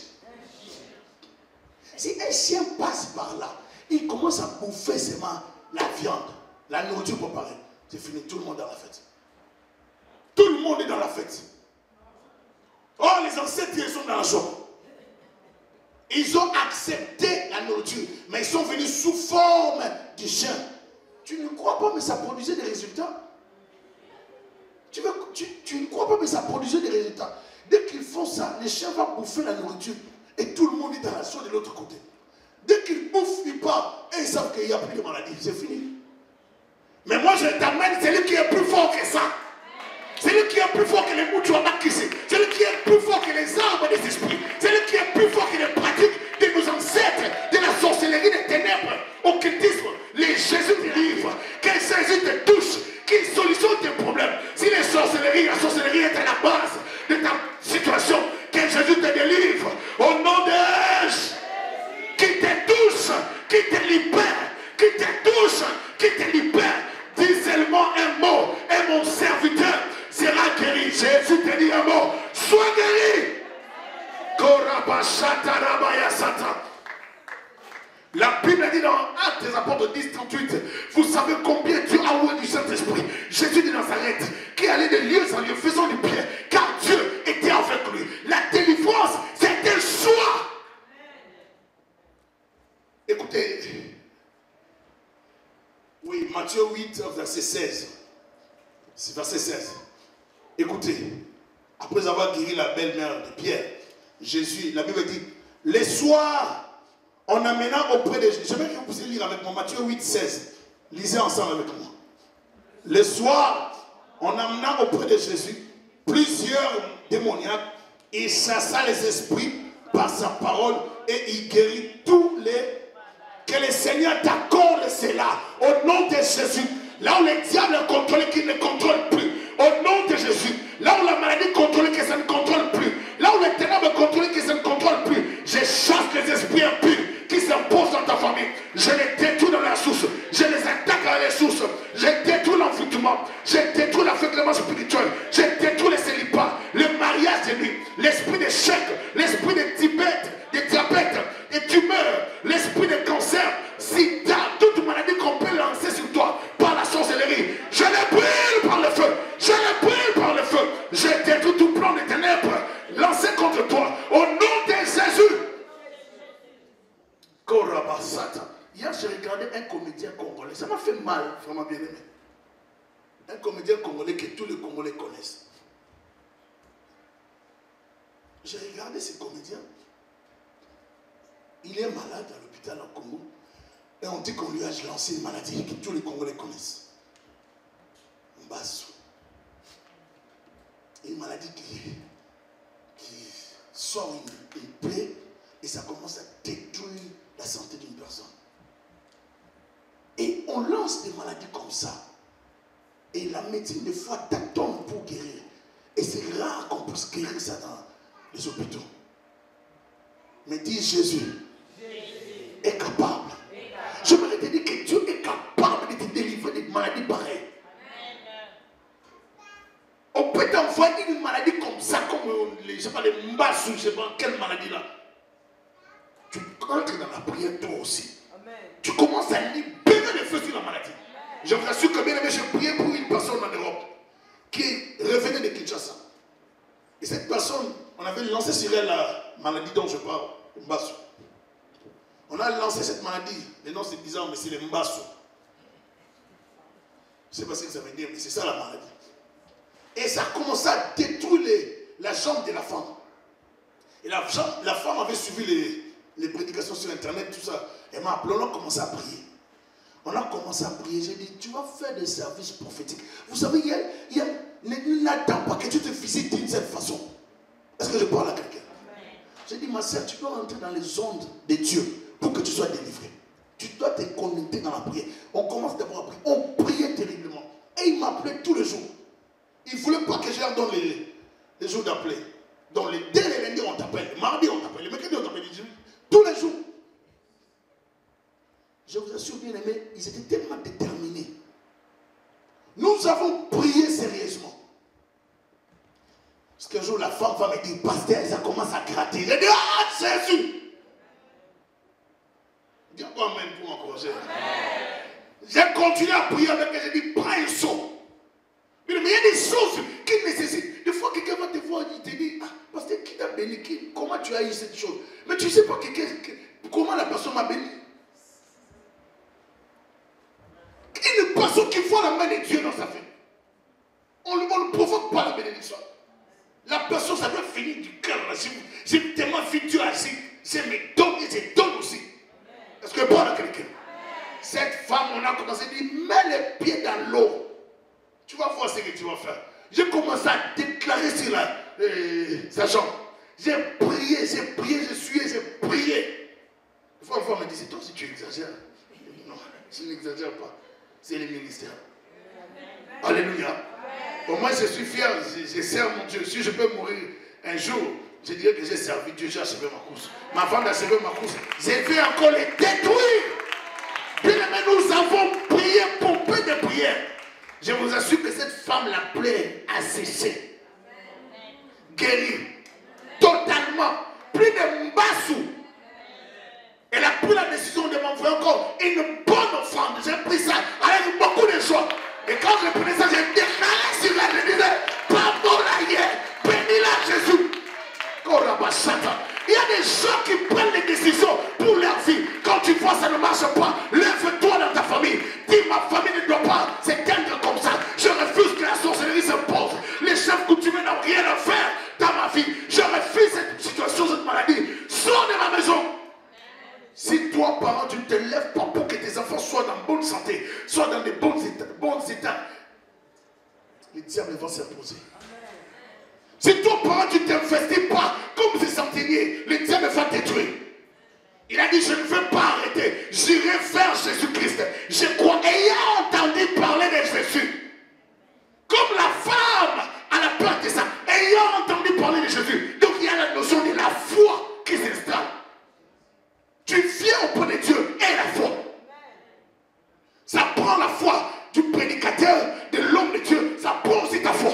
Si un chien passe par là, il commence à bouffer seulement la viande, la nourriture préparée. C'est fini, tout le monde est dans la fête. Tout le monde est dans la fête. Oh, les ancêtres, ils sont dans la joie. Ils ont accepté la nourriture, mais ils sont venus sous forme de chien. Tu ne crois pas, mais ça produisait des résultats. Tu ne crois pas, mais ça produisait des résultats. Dès qu'ils font ça, les chiens vont bouffer la nourriture et tout le monde est dans la joie de l'autre côté. Dès qu'ils bouffent, ils partent et ils savent qu'il n'y a plus de maladie. C'est fini. Mais moi, je t'amène celui qui est plus fort que ça. Celui qui est plus fort que les Mutuabakisi. Celui qui est plus fort que les arbres des esprits. Celui qui est plus fort que les pratiques de nos ancêtres, de la sorcellerie des ténèbres, occultisme. Les Jésus te livre. Que Jésus te touche. Qu'il solutionne tes problèmes. Si la sorcellerie est à la base de ta situation, que Jésus te délivre. Au nom de Jésus. Qui te touche, qui te libère, qui te touche, qui te libère. Dis seulement un mot et mon serviteur sera guéri. Jésus te dit un mot. Sois guéri. La Bible dit dans Actes des Apôtres 10, 38, vous savez combien Dieu a loué du Saint-Esprit. Jésus de Nazareth, qui allait de lieu en lieu faisant du bien, car Dieu était avec lui. La délivrance, c'est un choix. Écoutez, oui, Matthieu 8, verset 16. C'est verset 16. Écoutez, après avoir guéri la belle-mère de Pierre, Jésus, la Bible dit, les soirs En amenant auprès de Jésus. Je veux que vous puissiez lire avec moi Matthieu 8, 16. Lisez ensemble avec moi. Le soir, en amenant auprès de Jésus plusieurs démoniaques, il chassa les esprits par sa parole et il guérit tous les... Que le Seigneur t'accorde cela au nom de Jésus. Là où le diable est contrôlé, qu'il ne contrôle plus. Au nom de Jésus. Là où la maladie est contrôlée, que ça ne contrôle plus. Là où les ténèbres est contrôlé, que ça ne contrôle plus. Je chasse les esprits impurs qui s'imposent dans ta famille. Je les détruis dans la source. Je les attaque à la source. Je détruis l'envoûtement. Je détruis l'aveuglement spirituel. Je détruis le célibat, le mariage de nuit, l'esprit d'échec, l'esprit de diabète, de tumeurs, l'esprit de cancer, sida, toute maladie qu'on peut lancer sur toi par la sorcellerie. Je les brûle par le feu. Je les brûle par le feu. Je détruis tout plan de ténèbres lancé contre toi. Au nom de Jésus. Hier, j'ai regardé un comédien congolais. Ça m'a fait mal, vraiment bien aimé. Un comédien congolais que tous les Congolais connaissent. J'ai regardé ce comédien. Il est malade à l'hôpital au Congo. Et on dit qu'on lui a lancé une maladie que tous les Congolais connaissent. Mbasso. Une maladie qui sort une plaie et ça commence à détruire la santé d'une personne. Et on lance des maladies comme ça. Et la médecine, des fois, t'attend pour guérir. Et c'est rare qu'on puisse guérir ça dans les hôpitaux. Mais dis Jésus est capable. J'aimerais te dire que Dieu est capable de te délivrer de maladies pareilles. On peut t'envoyer une maladie comme ça, comme je ne sais pas, les mbassous, je ne sais pas quelle maladie là. Tu entres dans la prière toi aussi. Amen. Tu commences à libérer le feu sur la maladie. Amen. Je vous assure que bien aimé, j'ai prié pour une personne en Europe qui revenait de Kinshasa. Et cette personne, on avait lancé sur elle la maladie dont je parle, Mbasso. On a lancé cette maladie, les noms c'est bizarre, mais c'est les Mbasso. Je ne sais pas ce que ça veut dire, mais c'est ça la maladie. Et ça a commencé à détruire la jambe de la femme. Et la femme avait suivi les prédications sur internet, tout ça. Elle m'a appelé, on a commencé à prier. On a commencé à prier. J'ai dit, tu vas faire des services prophétiques. Vous savez, n'attends pas que tu te visites d'une certaine façon. Est-ce que je parle à quelqu'un? J'ai dit, ma soeur, tu dois entrer dans les ondes de Dieu pour que tu sois délivré. Tu dois te connecter dans la prière. On commence d'abord à prier. On priait terriblement. Et il m'appelait tous les jours. Il ne voulait pas que je leur donne les jours d'appeler. Donc, dès les lundis, on t'appelle. Le mardi, on t'appelle. Le mercredi, on t'appelle. Tous les jours. Je vous assure, bien aimé, ils étaient tellement déterminés. Nous avons prié sérieusement. Parce qu'un jour, la femme va me dire, pasteur, ça commence à gratter. J'ai dit, ah, Jésus! Dis quoi même pour m'encourager. J'ai continué à prier avec elle. J'ai dit, prends un saut. Mais il y a des choses qui nécessitent. Des fois, quelqu'un va te voir et il te dit, ah, pasteur, qui t'a béni? Comment tu as eu cette chose? Mais tu ne sais pas comment la personne m'a béni. Une personne qui voit la main de Dieu dans sa vie. On ne provoque pas la bénédiction. La personne, ça doit finir du cœur. C'est tellement vite Dieu agit. Je me donne et je donne aussi. Est-ce que parle à quelqu'un? Cette femme, on a commencé à dire, mets les pieds dans l'eau. Tu vas voir ce que tu vas faire. J'ai commencé à déclarer sur sa jambe. J'ai prié, j'ai sué, j'ai prié. Une fois, me dit, c'est toi si tu exagères. Non, je n'exagère pas. C'est le ministère. Alléluia. Au moins, je suis fier, je sers mon Dieu. Si je peux mourir un jour, je dirais que j'ai servi Dieu, j'ai achevé ma course. Mais avant d'achever ma course, je vais encore les détruire. Bien aimé, nous avons prié pour peu de prières. Je vous assure que cette femme, la plaie a cessé. Guérie. Totalement. Plus de Mbassou. Elle a pris la décision de m'envoyer encore une bonne offrande. J'ai pris ça avec beaucoup de joie. Et quand je prenais ça, j'ai déclaré sur elle. Je disais, pardon la hier, bénis-la Jésus. Il y a des gens qui prennent des décisions pour leur vie. Quand tu vois ça ne marche pas, lève-toi dans ta famille. Dis, ma famille ne doit pas s'éteindre comme ça. Je refuse que la sorcellerie s'impose. Les chefs coutumiers n'ont rien à faire dans ma vie. Je refuse cette situation, cette maladie. Sors de ma maison. Si toi, tu ne te lèves pas pour que tes enfants soient dans bonne santé, soient dans des bons états, le diable va s'imposer. Si toi, parent, tu ne t'investis pas comme ces centeniers, le diable va détruire. Il a dit, je ne veux pas arrêter, j'irai vers Jésus-Christ. Je crois, ayant entendu parler de Jésus, comme la femme à la porte de ça, ayant entendu parler de Jésus. Donc il y a la notion de la foi qui s'installe. Tu viens auprès de Dieu et la foi. Ça prend la foi du prédicateur, de l'homme de Dieu, ça prend aussi ta foi.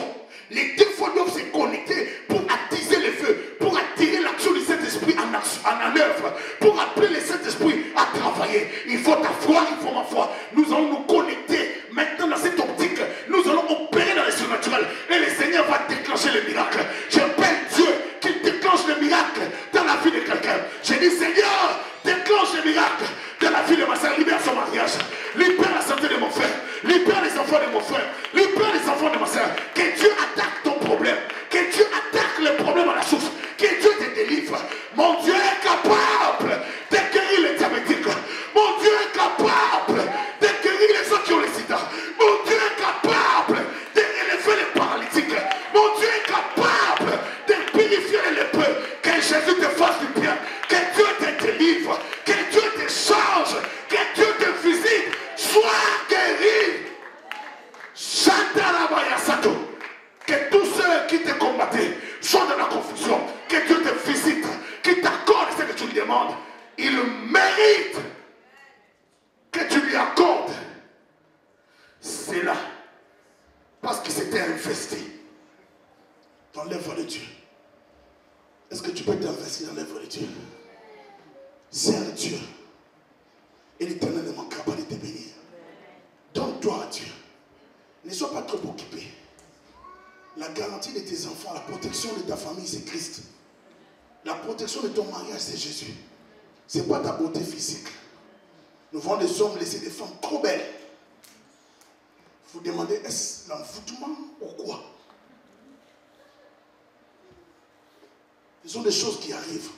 Les deux fois doivent se connecter pour attiser le feu, pour attirer l'action du Saint-Esprit en œuvre, pour appeler le Saint-Esprit à travailler. Il faut ta foi, il faut ma foi. Nous allons nous connecter maintenant dans cette optique. Nous allons opérer dans le surnaturel et le Seigneur va déclencher le miracle. J'appelle Dieu qu'il déclenche le miracle dans la vie de quelqu'un. J'ai dit, Seigneur, déclenche le miracle dans la vie de ma soeur, libère son mariage, libère la santé de mon frère, libère les enfants de mon frère, libère les enfants de ma soeur. Que Dieu attaque ton problème, que Dieu attaque le problème à la source, que Dieu te délivre. Mon Dieu est capable de guérir les diabétiques. Mon Dieu est capable de guérir les gens qui ont le sida. Mon Dieu est capable de relever les paralytiques. Mon Dieu est capable de purifier les lépreux. Que Jésus te fasse du bien, que Dieu te délivre, que Dieu te change, que Dieu te visite. Sois guéri. Que tous ceux qui te combattaient soient dans la confusion. Que Dieu te visite, qu'il t'accorde ce que tu lui demandes. Il mérite que tu lui accordes. C'est là. Parce qu'il s'était investi dans l'œuvre de Dieu. Est-ce que tu peux t'investir dans l'œuvre de Dieu? Sers Dieu. Et l'Éternel ne manquera pas de te bénir. Donne-toi à Dieu. Ne sois pas trop occupé. La garantie de tes enfants, la protection de ta famille, c'est Christ. La protection de ton mariage, c'est Jésus. Ce n'est pas ta beauté physique. Nous voyons des hommes laisser des femmes trop belles. Vous demandez, est-ce l'envoûtement ou quoi? Ce sont des choses qui arrivent.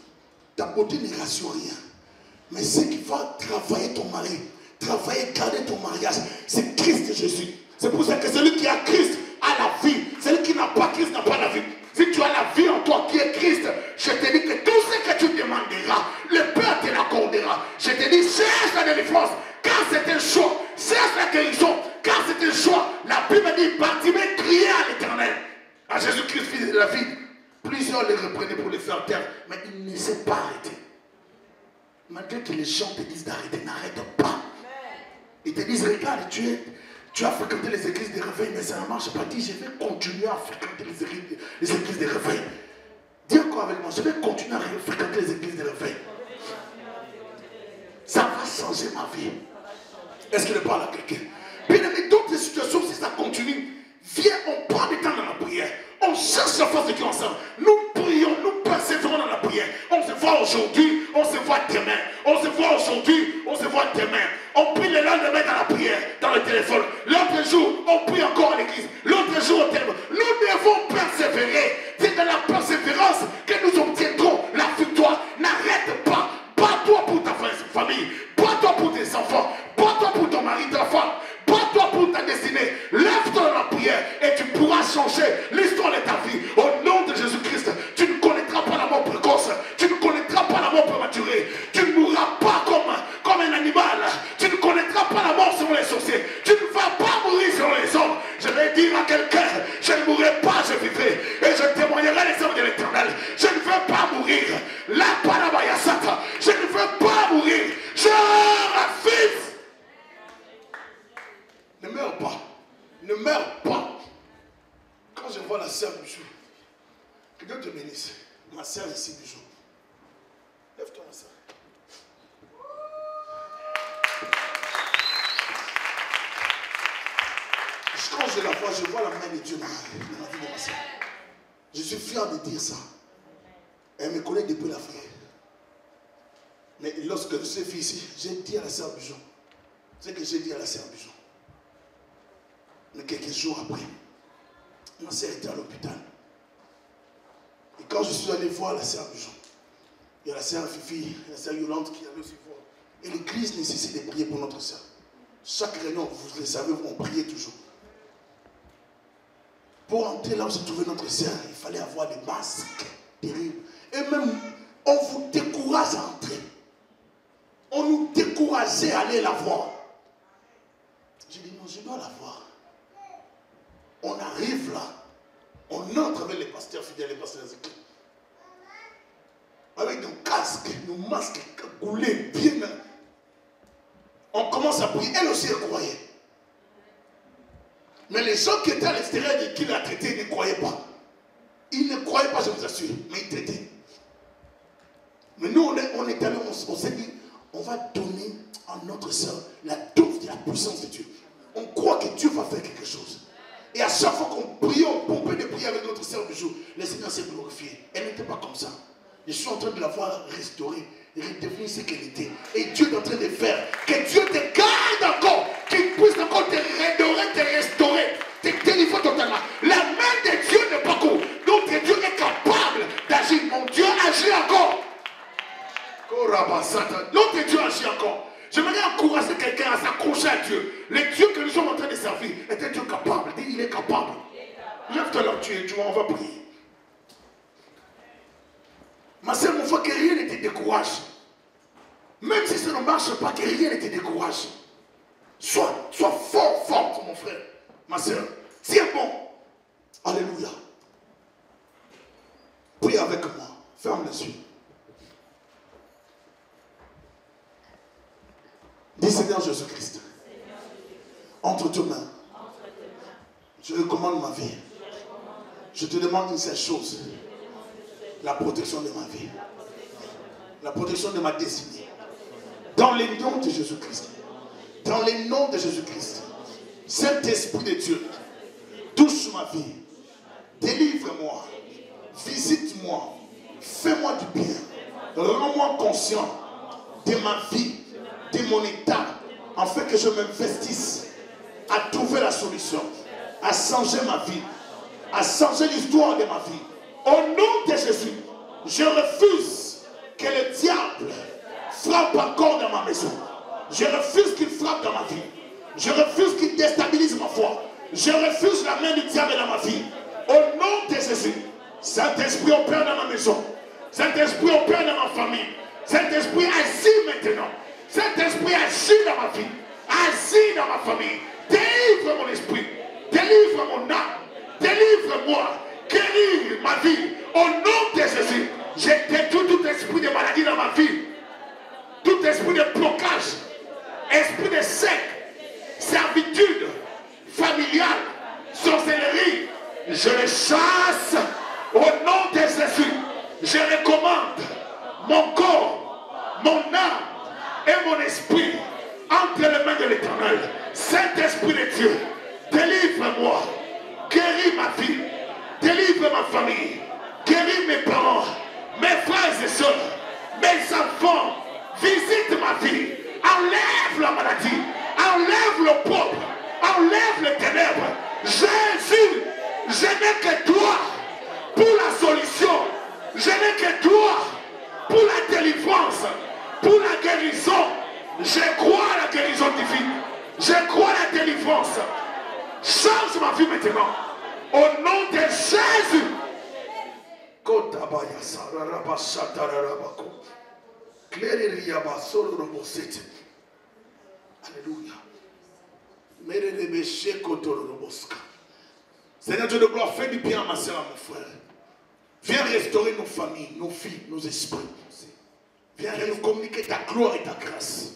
Ta beauté ne rassure rien. Mais ce qui va travailler ton mari, travailler, garder ton mariage, c'est Christ Jésus. C'est pour ça que celui qui a Christ a la vie. Celui qui n'a pas Christ n'a pas la vie. Si tu as la vie en toi qui est Christ, je te dis que tout ce que tu demanderas, le Père te l'accordera. Je te dis, cherche la délivrance, car c'est un choix. Cherche la guérison, car c'est un choix. La Bible dit, Bartimée criait à l'Éternel, à Jésus-Christ, fils de David. Plusieurs les reprenaient pour les faire taire, mais il ne s'est pas arrêté. Malgré que les gens te disent d'arrêter, n'arrête pas. Ils te disent, regarde, tu as fréquenté les églises de réveil, mais ça ne marche pas. Dis, je vais continuer à fréquenter les églises de réveil. Dis encore avec moi, je vais continuer à fréquenter les églises de réveil. Ça va changer ma vie. Est-ce qu'il parle à quelqu'un? Bien aimé, d'autres situations, si ça continue, viens, on prend du temps dans la prière. On cherche la force de Dieu ensemble. Nous prions, nous persévérons dans la prière. On se voit aujourd'hui, on se voit demain. On se voit aujourd'hui, on se voit demain. On prie le lendemain dans la prière, dans le téléphone. L'autre jour, on prie encore à l'église. L'autre jour, au téléphone. Nous devons persévérer. C'est dans la persévérance que nous obtiendrons la victoire. N'arrête pas. Bats-toi pour ta famille. Bats-toi pour tes enfants. Bats-toi pour ton mari, ta femme. Bats-toi pour ta destinée. Lève-toi dans la prière et tu pourras changer l'histoire de ta vie. Au nom de Jésus-Christ, tu ne connaîtras pas la mort précoce. Tu ne connaîtras pas la mort prématurée. Tu ne mourras pas comme un animal. Tu ne connaîtras pas la mort selon les sorciers. Tu ne vas pas mourir selon les hommes. Je vais dire à quelqu'un, je ne mourrai pas, je vivrai. Et je témoignerai les œuvres de l'Éternel. Je ne veux pas mourir. La Panabayasata. Je ne veux pas mourir. Je revive. Ne meurs pas. Ne meurs pas. Quand je vois la sœur Bijou, que Dieu te bénisse. Ma sœur ici, Bijou. Lève-toi, ma sœur. Quand je la vois, je vois la main de Dieu dans la vie de ma sœur. Je suis fier de dire ça. Elle me connaît depuis la vie. Mais lorsque je suis venu ici, j'ai dit à la sœur Bijou. C'est ce que j'ai dit à la sœur Bijou. Mais quelques jours après, ma sœur était à l'hôpital. Et quand je suis allé voir la sœur Bijou, il y a la sœur Fifi, la sœur Yolande qui allait aussi voir. Et l'église nécessite de prier pour notre sœur. Chaque réunion, vous le savez, on prie toujours. Pour entrer là où se trouvait notre sœur, il fallait avoir des masques terribles. Et même, on vous décourage à entrer. On nous décourageait à aller la voir. J'ai dit non, je dois la voir. On arrive là. On entre avec les pasteurs fidèles, les pasteurs écrits. Avec nos casques, nos masques cagoulés, bien. On commence à prier. Elle aussi, elle croyait. Mais les gens qui étaient à l'extérieur et qui l'a traité, ils ne croyaient pas. Ils ne croyaient pas, je vous assure. Mais ils traitaient. Mais nous, on est allés, on s'est dit, on va donner à notre soeur la dose de la puissance de Dieu. On croit que Dieu va faire quelque chose. Et à chaque fois qu'on prie, on pompait de prier avec notre sœur du jour, le Seigneur s'est glorifié. Elle n'était pas comme ça. Je suis en train de la voir restaurer, redevenir ce qu'elle était. Et Dieu est en train de faire que Dieu te garde encore, qu'il puisse encore te redorer, te restaurer, te délivrer totalement. La main de Dieu n'est pas court. Notre Dieu est capable d'agir. Mon Dieu agit encore. Notre Dieu agit encore. J'aimerais encourager quelqu'un à s'accrocher à Dieu. Le Dieu que nous sommes en train de servir est un Dieu capable. Il est capable. Lève-toi là, tu vois, on va prier. Ma soeur, mon frère, que rien ne te décourage. Même si ça ne marche pas, que rien ne te décourage. Sois fort, forte, mon frère. Ma soeur, tiens bon. Alléluia. Prie avec moi. Ferme les yeux. Dis Seigneur Jésus-Christ, entre tes mains, je recommande ma vie. Je te demande une seule chose, la protection de ma vie, la protection de ma destinée. Dans les noms de Jésus-Christ, dans les noms de Jésus-Christ, Saint-Esprit de Dieu, touche ma vie, délivre-moi, visite-moi, fais-moi du bien, rends-moi conscient de ma vie, de mon état, afin que je m'investisse à trouver la solution, à changer ma vie, à changer l'histoire de ma vie. Au nom de Jésus, je refuse que le diable frappe encore dans ma maison. Je refuse qu'il frappe dans ma vie. Je refuse qu'il déstabilise ma foi. Je refuse la main du diable dans ma vie. Au nom de Jésus, Saint-Esprit opère dans ma maison. Saint-Esprit opère dans ma famille. Saint-Esprit agit maintenant. Saint-Esprit agit dans ma vie, agit dans ma famille. Délivre mon esprit, délivre mon âme, délivre-moi, guéris ma vie. Au nom de Jésus, je détruis tout esprit de maladie dans ma vie, tout esprit de blocage, esprit de secte, servitude familiale, sorcellerie. Je les chasse au nom de Jésus. Je recommande mon corps, mon âme et mon esprit entre les mains de l'Éternel. Saint-Esprit de Dieu, délivre-moi, guéris ma vie, délivre ma famille, guéris mes parents, mes frères et sœurs, mes enfants, visite ma vie, enlève la maladie, enlève le pauvre, enlève les ténèbres. Jésus, je n'ai que toi pour la solution, je n'ai que toi pour la délivrance, pour la guérison. Je crois à la guérison divine. Je crois à la délivrance. Change ma vie maintenant. Au nom de Jésus. Alléluia. Seigneur Dieu de gloire, fais du bien à ma soeur, à mon frère. Viens restaurer nos familles, nos filles, nos esprits. Viens nous communiquer ta gloire et ta grâce.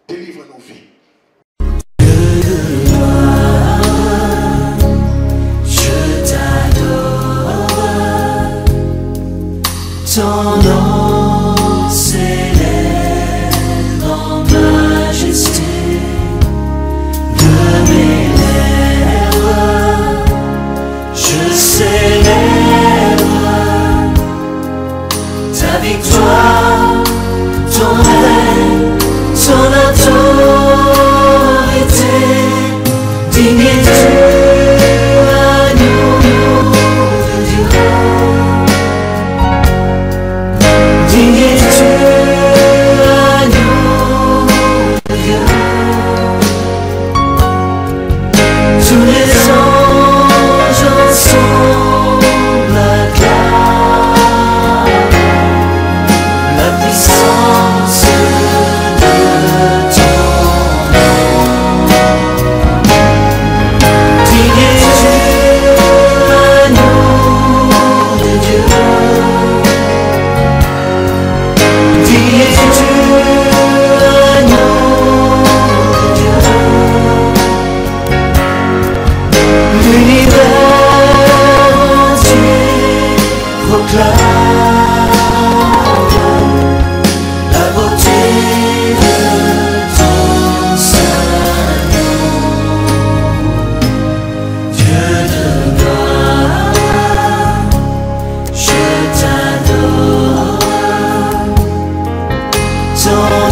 Délivre nos vies. Je t'adore, ton nom s'élève en majesté de mes lèvres. Je célèbre ta victoire, ton règne, ton autorité. Ton